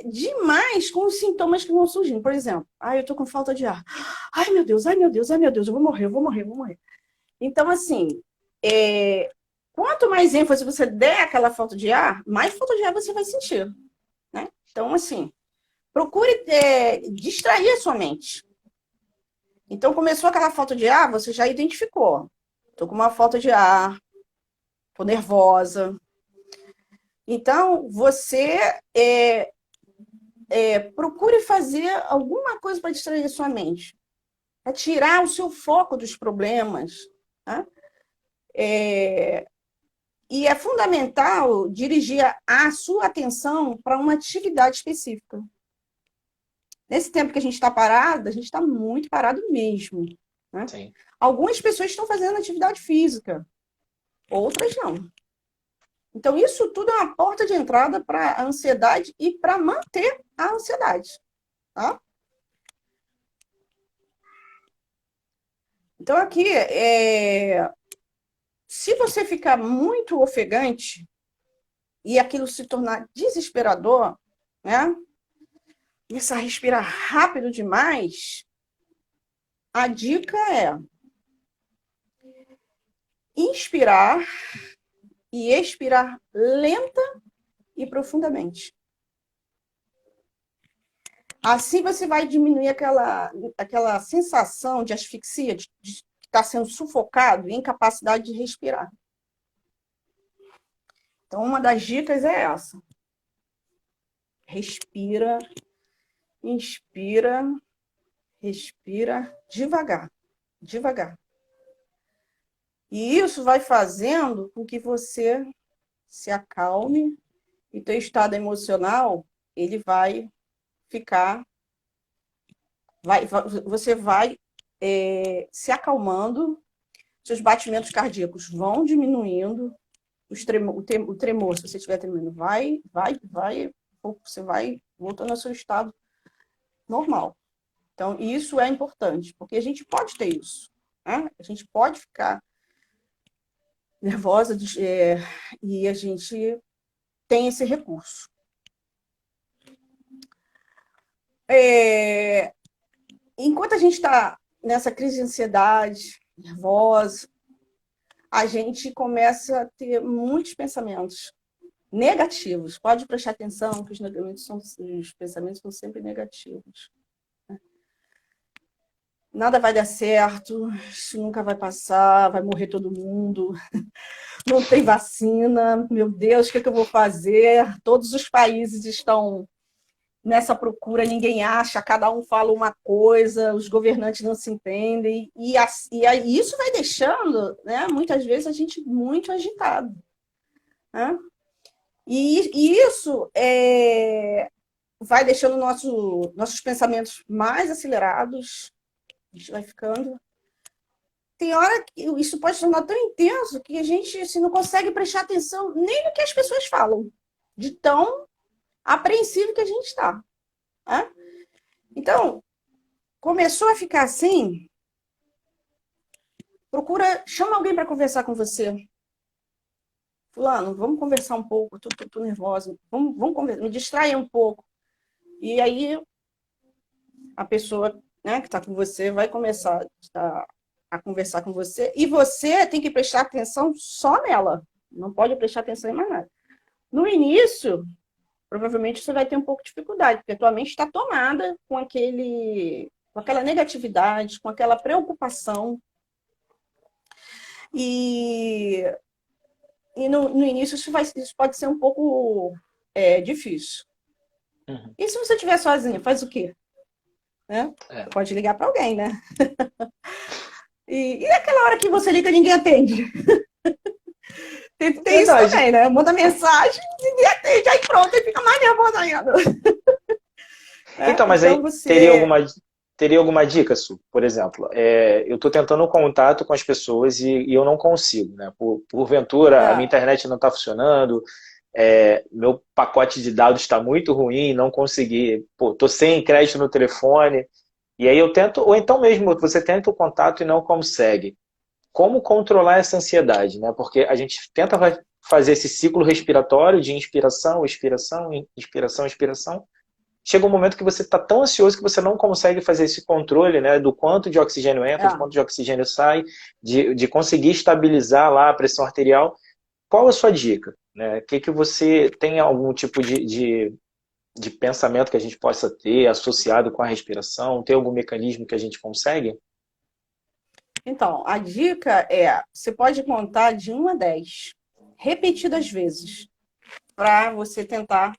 demais com os sintomas que vão surgindo. Por exemplo, eu estou com falta de ar. Ai, meu Deus, ai, meu Deus, ai, meu Deus, eu vou morrer, eu vou morrer, eu vou morrer. Então, assim, quanto mais ênfase você der àquela falta de ar, mais falta de ar você vai sentir, né? Então, assim, procure distrair a sua mente. Então, começou aquela falta de ar, você já identificou. Estou com uma falta de ar, estou nervosa. Então, você procure fazer alguma coisa para distrair a sua mente, para tirar o seu foco dos problemas. Tá? E é fundamental dirigir a sua atenção para uma atividade específica. Nesse tempo que a gente está parado, a gente está muito parado mesmo. Né?
Sim.
Algumas pessoas estão fazendo atividade física, outras não. Então, isso tudo é uma porta de entrada para a ansiedade e para manter a ansiedade. Tá? Então, aqui, se você ficar muito ofegante e aquilo se tornar desesperador, né? Começar a respirar rápido demais, a dica é inspirar e expirar lenta e profundamente. Assim você vai diminuir aquela sensação de asfixia, de estar sendo sufocado e incapacidade de respirar. Então, uma das dicas é essa. Respira, inspira, respira devagar, devagar. E isso vai fazendo com que você se acalme e teu estado emocional, ele vai ficar, você vai se acalmando, seus batimentos cardíacos vão diminuindo, o tremor, se você estiver tremendo, você vai voltando ao seu estado normal. Então, isso é importante, porque a gente pode ter isso. Né? A gente pode ficar nervosa e a gente tem esse recurso. Enquanto a gente está nessa crise de ansiedade, nervosa, a gente começa a ter muitos pensamentos negativos. Pode prestar atenção que os pensamentos são sempre negativos. Nada vai dar certo, isso nunca vai passar, vai morrer todo mundo. não tem vacina, meu Deus, o que é que eu vou fazer? Todos os países estão nessa procura, ninguém acha, cada um fala uma coisa, os governantes não se entendem, e isso vai deixando, né, muitas vezes, a gente muito agitado. Né? E isso vai deixando nossos pensamentos mais acelerados, a gente vai ficando. Tem hora que isso pode se tornar tão intenso que a gente assim, não consegue prestar atenção nem no que as pessoas falam, de tão apreensivo que a gente está. Né? Então, começou a ficar assim, chama alguém para conversar com você. Fulano, vamos conversar um pouco, tô nervosa, vamos conversar, me distrair um pouco. E aí, a pessoa, né, que está com você vai começar a conversar com você, e você tem que prestar atenção só nela, não pode prestar atenção em mais nada. No início, provavelmente você vai ter um pouco de dificuldade, porque a tua mente está tomada com aquela negatividade, com aquela preocupação, e no início isso pode ser um pouco difícil.
Uhum.
E se você estiver sozinha, faz o quê? Né?
É.
Pode ligar para alguém, né? E aquela hora que você liga, ninguém atende. Tem isso também, né? Manda mensagem, ninguém atende, aí pronto, aí fica mais nervoso ainda.
Então, mas
então
aí
você...
teria alguma dica, Su? Por exemplo, eu estou tentando contato com as pessoas e eu não consigo, né? Porventura, a minha internet não está funcionando, meu pacote de dados está muito ruim, não consegui, estou sem crédito no telefone, e aí eu tento, ou então mesmo você tenta o contato e não consegue. Como controlar essa ansiedade, né? Porque a gente tenta fazer esse ciclo respiratório de inspiração, expiração, inspiração, expiração. Chega um momento que você está tão ansioso que você não consegue fazer esse controle, né, do quanto de oxigênio entra, de quanto de oxigênio sai, de conseguir estabilizar lá a pressão arterial. Qual a sua dica? Né? Que você tem algum tipo de pensamento que a gente possa ter associado com a respiração? Tem algum mecanismo que a gente consegue?
Então, a dica você pode contar de 1 a 10, repetidas vezes, para você tentar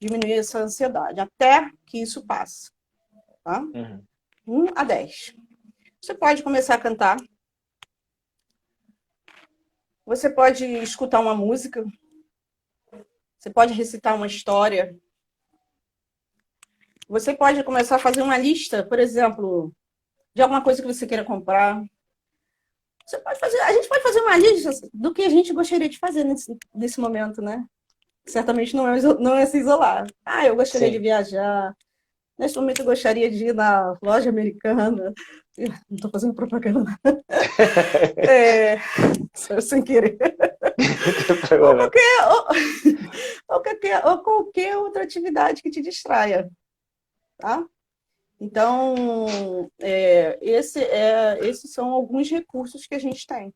diminuir essa ansiedade, até que isso passe. Tá? 1 a 10. Você pode começar a cantar. Você pode escutar uma música. Você pode recitar uma história. Você pode começar a fazer uma lista, por exemplo, de alguma coisa que você queira comprar. A gente pode fazer uma lista do que a gente gostaria de fazer nesse momento, né? Certamente não é se isolar. Eu gostaria de viajar. Neste momento eu gostaria de ir na loja americana. Não estou fazendo propaganda. Sem querer. ou qualquer outra atividade que te distraia. Tá? Então, esses são alguns recursos que a gente tem.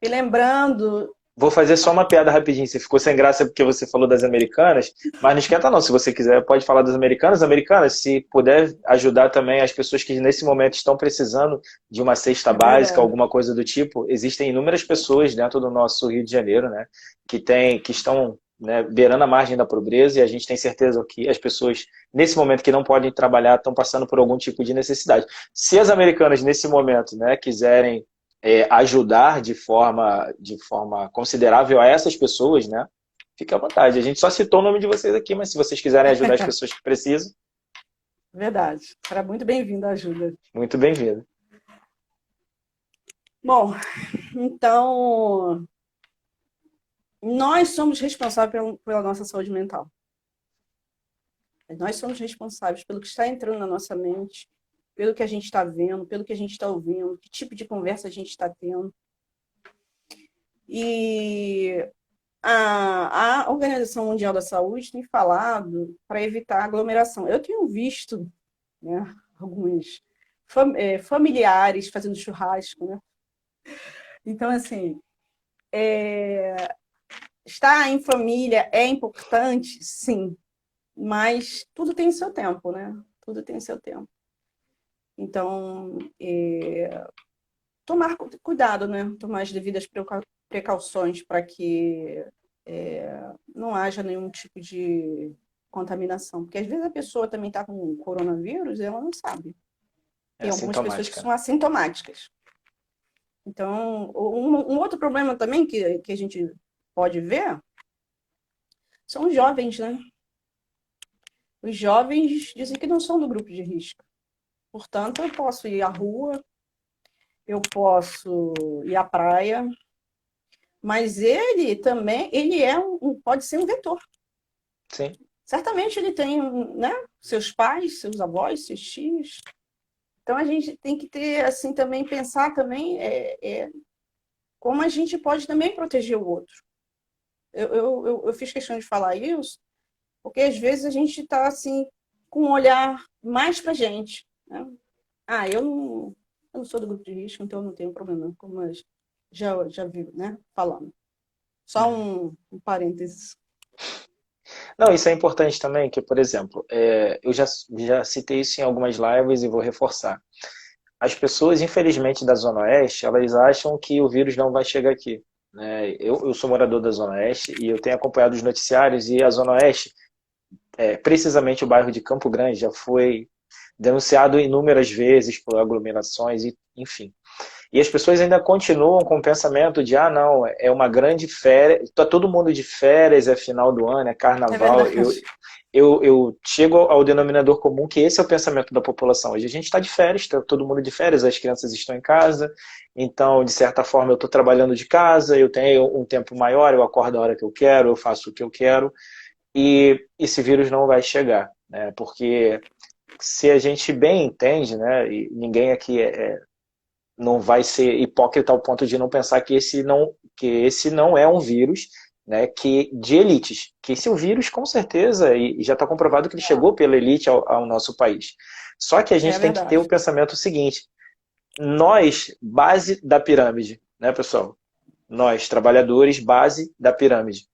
E lembrando...
Vou fazer só uma piada rapidinho. Você ficou sem graça porque você falou das americanas, mas não esquenta não. Se você quiser, pode falar das americanas. Americanas, se puder ajudar também as pessoas que nesse momento estão precisando de uma cesta básica, alguma coisa do tipo. Existem inúmeras pessoas dentro do nosso Rio de Janeiro, né, que estão, né, beirando a margem da pobreza, e a gente tem certeza que as pessoas, nesse momento que não podem trabalhar, estão passando por algum tipo de necessidade. Se as americanas, nesse momento, né, quiserem ajudar de forma considerável a essas pessoas, né? Fique à vontade. A gente só citou o nome de vocês aqui, mas se vocês quiserem ajudar as pessoas que precisam...
Verdade. Será muito bem-vindo a ajuda.
Muito bem-vindo.
Bom, então... Nós somos responsáveis pela nossa saúde mental. Nós somos responsáveis pelo que está entrando na nossa mente, pelo que a gente está vendo, pelo que a gente está ouvindo, que tipo de conversa a gente está tendo. E a Organização Mundial da Saúde tem falado para evitar aglomeração. Eu tenho visto, né, alguns familiares fazendo churrasco, né? Então, assim, estar em família é importante, sim, mas tudo tem seu tempo, né? Tudo tem seu tempo. Então, tomar cuidado, né? Tomar as devidas precauções para que não haja nenhum tipo de contaminação. Porque às vezes a pessoa também está com coronavírus e ela não sabe.
É
Tem algumas pessoas que
assintomática, né?
são assintomáticas. Então, um outro problema também que a gente pode ver são os jovens, né? Os jovens dizem que não são do grupo de risco. Portanto, eu posso ir à rua, eu posso ir à praia, mas ele também, pode ser um vetor.
Sim.
Certamente ele tem, né, seus pais, seus avós, seus tios. Então a gente tem que ter, assim, também pensar também como a gente pode também proteger o outro. Eu fiz questão de falar isso, porque às vezes a gente está assim com um olhar mais para a gente, né? Eu não sou do grupo de risco, então eu não tenho problema, como eu já vi, né, falando. Só
Uhum.
um parênteses.
Não, isso é importante também, que, por exemplo, eu já citei isso em algumas lives e vou reforçar. As pessoas, infelizmente, da Zona Oeste, elas acham que o vírus não vai chegar aqui, né? Eu sou morador da Zona Oeste e eu tenho acompanhado os noticiários e a Zona Oeste, precisamente o bairro de Campo Grande, já foi denunciado inúmeras vezes por aglomerações, e, enfim. E as pessoas ainda continuam com o pensamento de, ah, não, é uma grande férias, está todo mundo de férias, é final do ano, é
É
carnaval.
verdade.
Eu chego ao denominador comum que esse é o pensamento da população. Hoje a gente está de férias, está todo mundo de férias, as crianças estão em casa, então, de certa forma, eu estou trabalhando de casa, eu tenho um tempo maior, eu acordo a hora que eu quero, eu faço o que eu quero, e esse vírus não vai chegar, né? Porque se a gente bem entende, né, e ninguém aqui não vai ser hipócrita ao ponto de não pensar que esse não é um vírus, né, que de elites. Que esse é o vírus, com certeza, e já está comprovado que ele chegou pela elite ao nosso país. Só que a
É
gente tem que ter
verdade.
o pensamento seguinte: nós, base da pirâmide, né, pessoal? Nós, trabalhadores, base da pirâmide.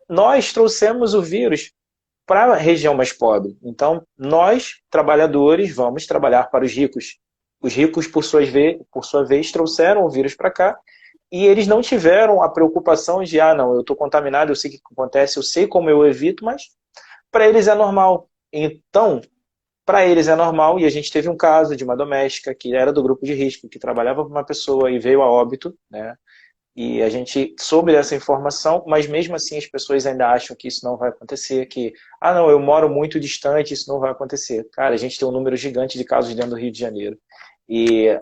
Nós trouxemos o vírus para a região mais pobre. Então, nós, trabalhadores, vamos trabalhar para os ricos. Os ricos, por sua vez, trouxeram o vírus para cá e eles não tiveram a preocupação de, ah, não, eu estou contaminado, eu sei o que acontece, eu sei como eu evito, mas para eles é normal. Então, para eles é normal, e a gente teve um caso de uma doméstica que era do grupo de risco, que trabalhava com uma pessoa e veio a óbito, né? E a gente soube dessa informação, mas mesmo assim as pessoas ainda acham que isso não vai acontecer, que, ah, não, eu moro muito distante, isso não vai acontecer. Cara, a gente tem um número gigante de casos dentro do Rio de Janeiro. E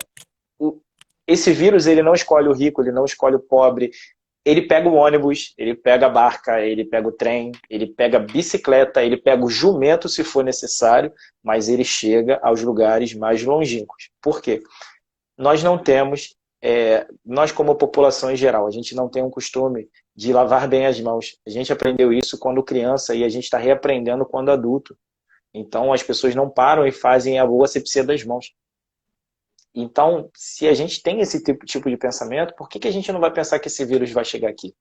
esse vírus, ele não escolhe o rico, ele não escolhe o pobre, ele pega o ônibus, ele pega a barca, ele pega o trem, ele pega a bicicleta, ele pega o jumento se for necessário, mas ele chega aos lugares mais longínquos. Por quê? Nós não temos, nós como população em geral, a gente não tem um costume de lavar bem as mãos. A gente aprendeu isso quando criança e a gente está reaprendendo quando adulto. Então as pessoas não param e fazem a boa asepsia das mãos. Então, se a gente tem esse tipo de pensamento, por que a gente não vai pensar que esse vírus vai chegar aqui?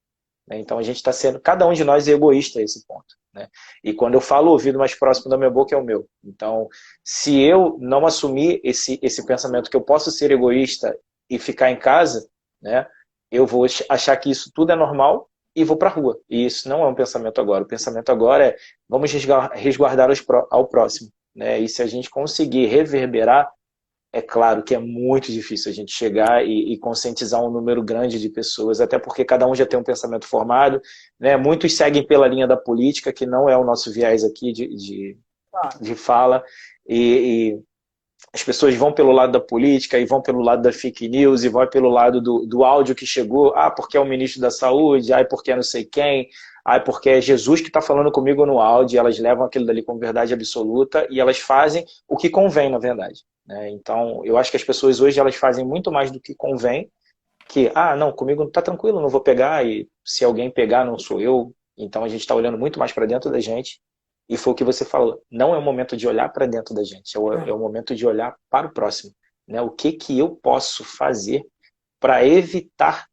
Então a gente está sendo, cada um de nós é egoísta a esse ponto, né? E quando eu falo o ouvido mais próximo da minha boca é o meu. Então, se eu não assumir esse pensamento que eu posso ser egoísta e ficar em casa, né, eu vou achar que isso tudo é normal e vou para a rua. E isso não é um pensamento agora. O pensamento agora é vamos resguardar ao próximo, né? E se a gente conseguir reverberar, é claro que é muito difícil a gente chegar e conscientizar um número grande de pessoas, até porque cada um já tem um pensamento formado, né? Muitos seguem pela linha da política, que não é o nosso viés aqui
Claro.
de fala, e as pessoas vão pelo lado da política, e vão pelo lado da fake news, e vão pelo lado do áudio que chegou, porque é o ministro da saúde, porque é não sei quem, porque é Jesus que está falando comigo no áudio, e elas levam aquilo dali como verdade absoluta, e elas fazem o que convém, na verdade, né? Então, eu acho que as pessoas hoje elas fazem muito mais do que convém, que, não, comigo tá tranquilo, não vou pegar, e se alguém pegar, não sou eu. Então a gente está olhando muito mais para dentro da gente, e foi o que você falou, não é o momento de olhar para dentro da gente, é o momento de olhar para o próximo, né? O que eu posso fazer para evitar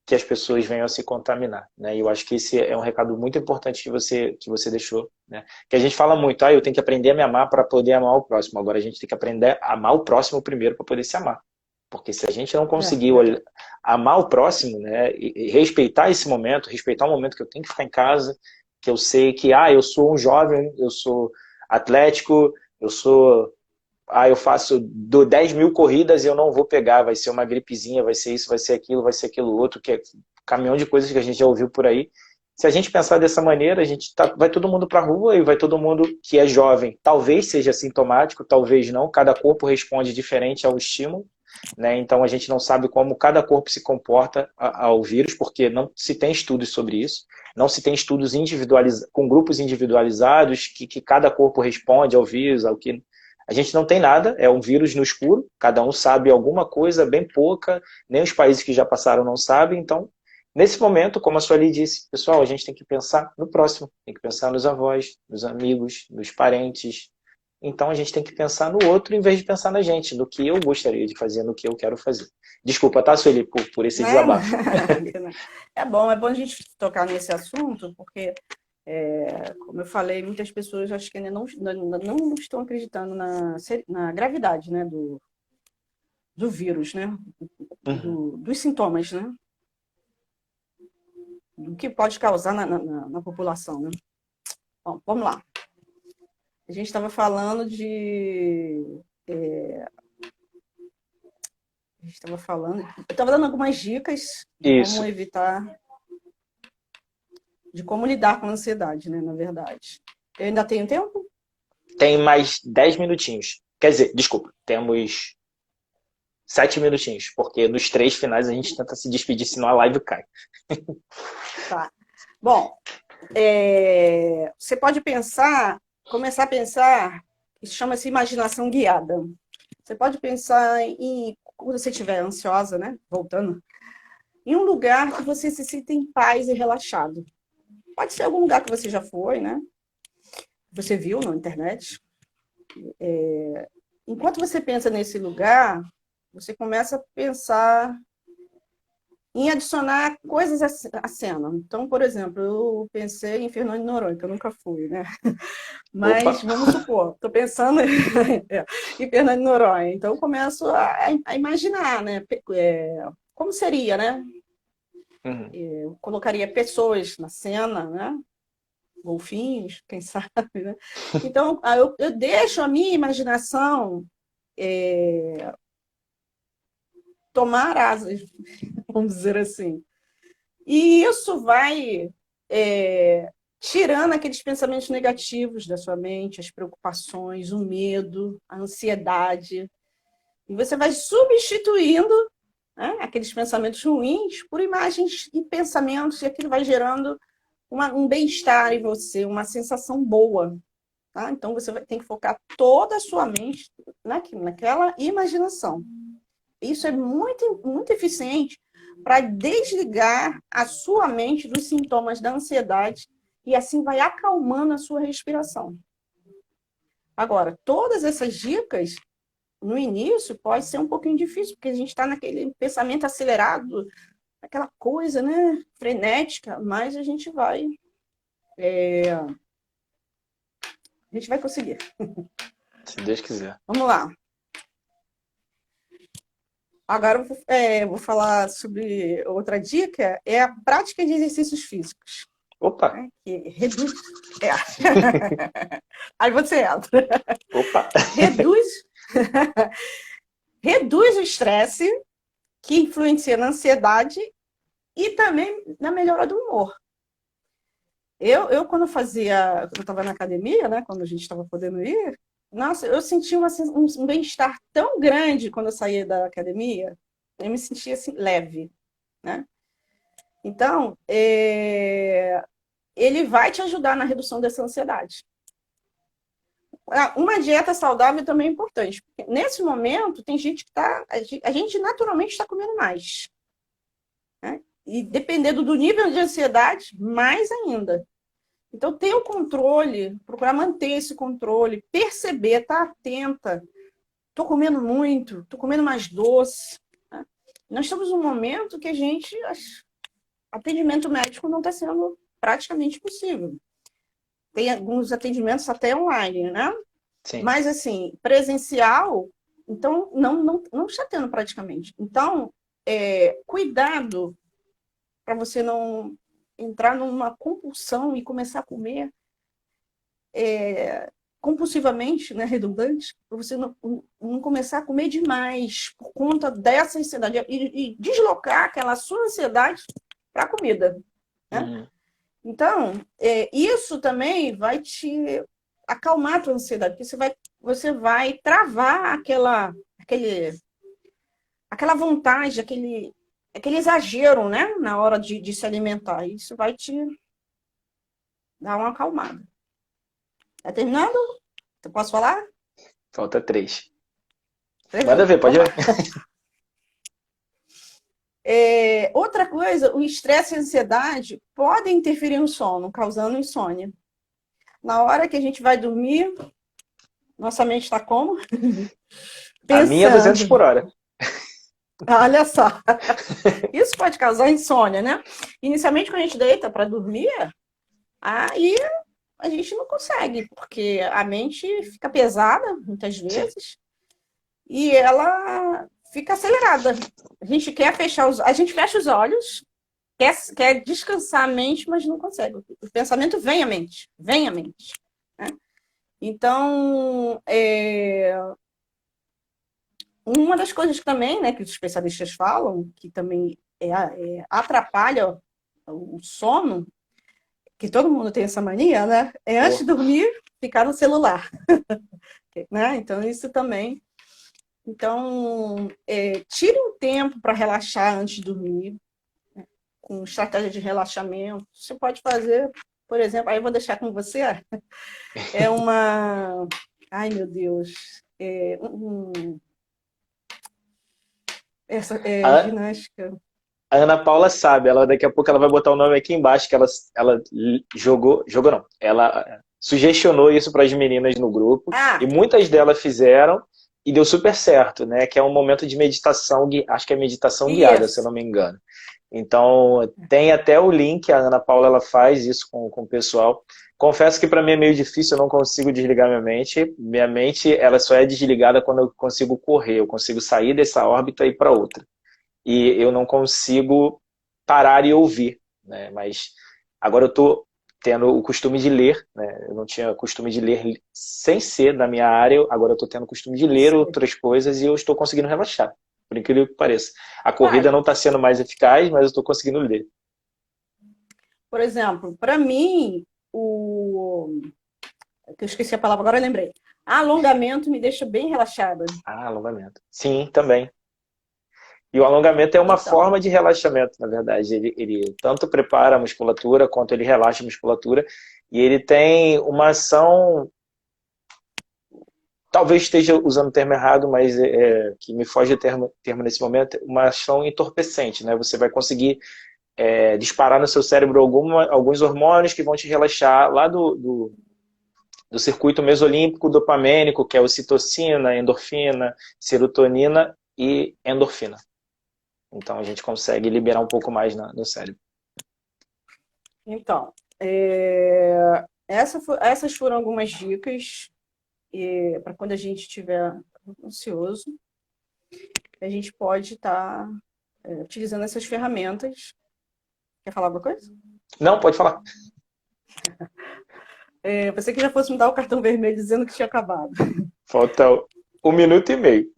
que as pessoas venham a se contaminar, né? E eu acho que esse é um recado muito importante que você deixou, né? Que a gente fala muito, eu tenho que aprender a me amar para poder amar o próximo. Agora a gente tem que aprender a amar o próximo primeiro para poder se amar. Porque se a gente não conseguir amar o próximo, né, e respeitar esse momento, respeitar o momento que eu tenho que ficar em casa, que eu sei que, eu sou um jovem, eu sou atlético, eu faço 10 mil corridas e eu não vou pegar, vai ser uma gripezinha, vai ser isso, vai ser aquilo outro, que é um caminhão de coisas que a gente já ouviu por aí. Se a gente pensar dessa maneira, vai todo mundo para a rua e vai todo mundo que é jovem. Talvez seja sintomático, talvez não. Cada corpo responde diferente ao estímulo, né? Então a gente não sabe como cada corpo se comporta ao vírus, porque não se tem estudos sobre isso. Não se tem estudos com grupos individualizados que cada corpo responde ao vírus, ao que... A gente não tem nada, é um vírus no escuro, cada um sabe alguma coisa, bem pouca, nem os países que já passaram não sabem, então, nesse momento, como a Sueli disse, pessoal, a gente tem que pensar no próximo, tem que pensar nos avós, nos amigos, nos parentes, então a gente tem que pensar no outro em vez de pensar na gente, no que eu gostaria de fazer, no que eu quero fazer. Desculpa, tá, Sueli, por esse desabafo.
É bom a gente tocar nesse assunto, porque... como eu falei, muitas pessoas acho que ainda não estão acreditando na gravidade, né, do vírus, né, dos sintomas, né, do que pode causar na população, né. Bom, vamos lá. A gente estava falando eu estava dando algumas dicas de como evitar... de como lidar com a ansiedade, né, na verdade. Eu ainda tenho tempo?
Tem mais 10 minutinhos. Quer dizer, desculpa, temos 7 minutinhos, porque nos 3 finais a gente tenta se despedir, senão a live cai.
Tá. Bom, você pode começar a pensar, isso chama-se imaginação guiada. Você pode pensar quando você estiver ansiosa, né, voltando, em um lugar que você se sinta em paz e relaxado. Pode ser algum lugar que você já foi, né? Você viu na internet. Enquanto você pensa nesse lugar, você começa a pensar em adicionar coisas à cena. Então, por exemplo, eu pensei em Fernando de Noronha, que eu nunca fui, né? Mas vamos supor, estou pensando em Fernando de Noronha. Então, eu começo a imaginar, né? Como seria, né? Eu colocaria pessoas na cena, né? Golfinhos, quem sabe, né? Então, eu deixo a minha imaginação tomar asas, vamos dizer assim. E isso vai tirando aqueles pensamentos negativos da sua mente, as preocupações, o medo, a ansiedade. E você vai substituindo, né, aqueles pensamentos ruins por imagens e pensamentos, e aquilo vai gerando um bem-estar em você, uma sensação boa. Tá? Então, você tem que focar toda a sua mente naquela imaginação. Isso é muito, muito eficiente para desligar a sua mente dos sintomas da ansiedade e assim vai acalmando a sua respiração. Agora, todas essas dicas, no início, pode ser um pouquinho difícil, porque a gente está naquele pensamento acelerado, aquela coisa, né, frenética, mas a gente vai conseguir.
Se Deus quiser.
Vamos lá. Agora eu vou falar sobre outra dica, é a prática de exercícios físicos.
Opa!
Né, que reduz... Aí você entra.
Opa!
Reduz o estresse, que influencia na ansiedade e também na melhora do humor. Eu quando eu estava na academia, né, quando a gente estava podendo ir, nossa, eu senti um bem-estar tão grande quando eu saía da academia, eu me sentia assim, leve, né? Então, ele vai te ajudar na redução dessa ansiedade. Uma dieta saudável também é importante, porque nesse momento tem gente que a gente naturalmente está comendo mais, né? E dependendo do nível de ansiedade, mais ainda. Então, ter o controle, procurar manter esse controle, perceber, estar atenta. Estou comendo muito, estou comendo mais doce. Né? Nós estamos num momento que atendimento médico não está sendo praticamente possível. Tem alguns atendimentos até online, né?
Sim.
Mas, assim, presencial, Então, não está tendo praticamente. Então, cuidado para você não entrar numa compulsão e começar a comer compulsivamente, né, redundante, para você não começar a comer demais por conta dessa ansiedade e deslocar aquela sua ansiedade para a comida, né?
Uhum.
Então, isso também vai te acalmar a tua ansiedade, porque você vai travar aquela vontade, aquele exagero, né, na hora de se alimentar. Isso vai te dar uma acalmada. Tá terminando? Eu posso falar?
Falta 3. Manda
Três?
ver, pode
Vamos lá.
ver.
Outra coisa, o estresse e a ansiedade podem interferir no sono, causando insônia. Na hora que a gente vai dormir, nossa mente está como?
A minha é 200
Pensando.
por hora.
Olha só. Isso pode causar insônia, né? Inicialmente, quando a gente deita para dormir, aí a gente não consegue, porque a mente fica pesada, muitas
Sim.
vezes, e ela fica acelerada. A gente fecha os olhos, quer descansar a mente, mas não consegue. O pensamento vem à mente. Né? Então, uma das coisas que também, né, que os especialistas falam, que também atrapalha o sono, que todo mundo tem essa mania, né? É antes de
Pô.
dormir, ficar no celular. Né? Então, isso também. Então, tire um tempo para relaxar antes de dormir, né? Com estratégia de relaxamento. Você pode fazer, por exemplo, aí eu vou deixar com você, é uma. Ai, meu Deus. Essa
A,
ginástica.
a Ana Paula sabe, ela daqui a pouco ela vai botar o nome aqui embaixo, que ela jogou não, ela sugestionou isso para as meninas no grupo, e
Ah,
muitas delas fizeram, e deu super certo, né? Que é um momento de meditação, acho que é meditação guiada, se eu
isso.
não me engano. Então, tem até o link, a Ana Paula ela faz isso com o pessoal. Confesso que para mim é meio difícil, eu não consigo desligar minha mente. Minha mente ela só é desligada quando eu consigo correr, eu consigo sair dessa órbita e ir para outra. E eu não consigo parar e ouvir, né? Mas agora eu estou tendo o costume de ler, né? Eu não tinha costume de ler sem ser da minha área, agora eu estou tendo o costume de ler outras coisas e eu estou conseguindo relaxar, por incrível que pareça. A corrida
Vai.
não está sendo mais eficaz, mas eu estou conseguindo ler.
Por exemplo, para mim, que eu esqueci a palavra, agora eu lembrei. Alongamento me deixa bem relaxada.
Ah, alongamento. Sim, também. E o alongamento é uma
Então,
forma de relaxamento, na verdade. Ele tanto prepara a musculatura quanto ele relaxa a musculatura. E ele tem uma ação, talvez esteja usando o termo errado, mas que me foge o termo nesse momento, uma ação entorpecente, né? Você vai conseguir disparar no seu cérebro alguns hormônios que vão te relaxar lá do circuito mesolímbico dopamênico, que é ocitocina, endorfina, serotonina e endorfina. Então a gente consegue liberar um pouco mais no cérebro.
então, essas foram algumas dicas para quando a gente estiver ansioso, a gente pode estar utilizando essas ferramentas. Quer falar alguma coisa?
Não, pode falar.
Pensei que já fosse me dar o cartão vermelho dizendo que tinha acabado.
Falta 1 minuto e meio.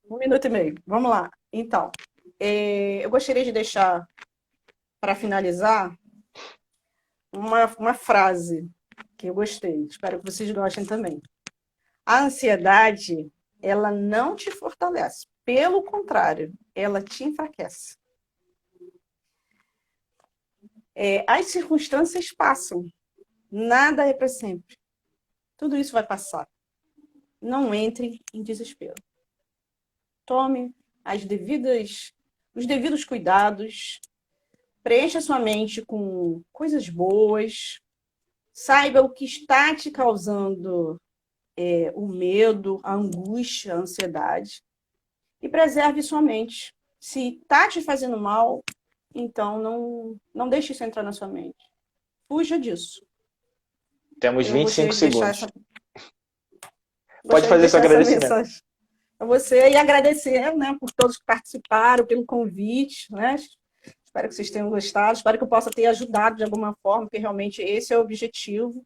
1 minuto e meio. Vamos lá. Então, eu gostaria de deixar, para finalizar, uma frase que eu gostei. Espero que vocês gostem também. A ansiedade, ela não te fortalece. Pelo contrário, ela te enfraquece. As circunstâncias passam. Nada é para sempre. Tudo isso vai passar. Não entre em desespero. Tome os devidos cuidados. Preencha sua mente com coisas boas. Saiba o que está te causando o medo, a angústia, a ansiedade. E preserve sua mente. Se está te fazendo mal, então não deixe isso entrar na sua mente. Fuja disso.
Temos
Eu
25
gostaria de deixar
segundos.
essa,
Pode
gostaria de
fazer seu
deixar essa
agradecimento.
mensagem. a você e agradecer, né, por todos que participaram, pelo convite, né? Espero que vocês tenham gostado, espero que eu possa ter ajudado de alguma forma, porque realmente esse é o objetivo.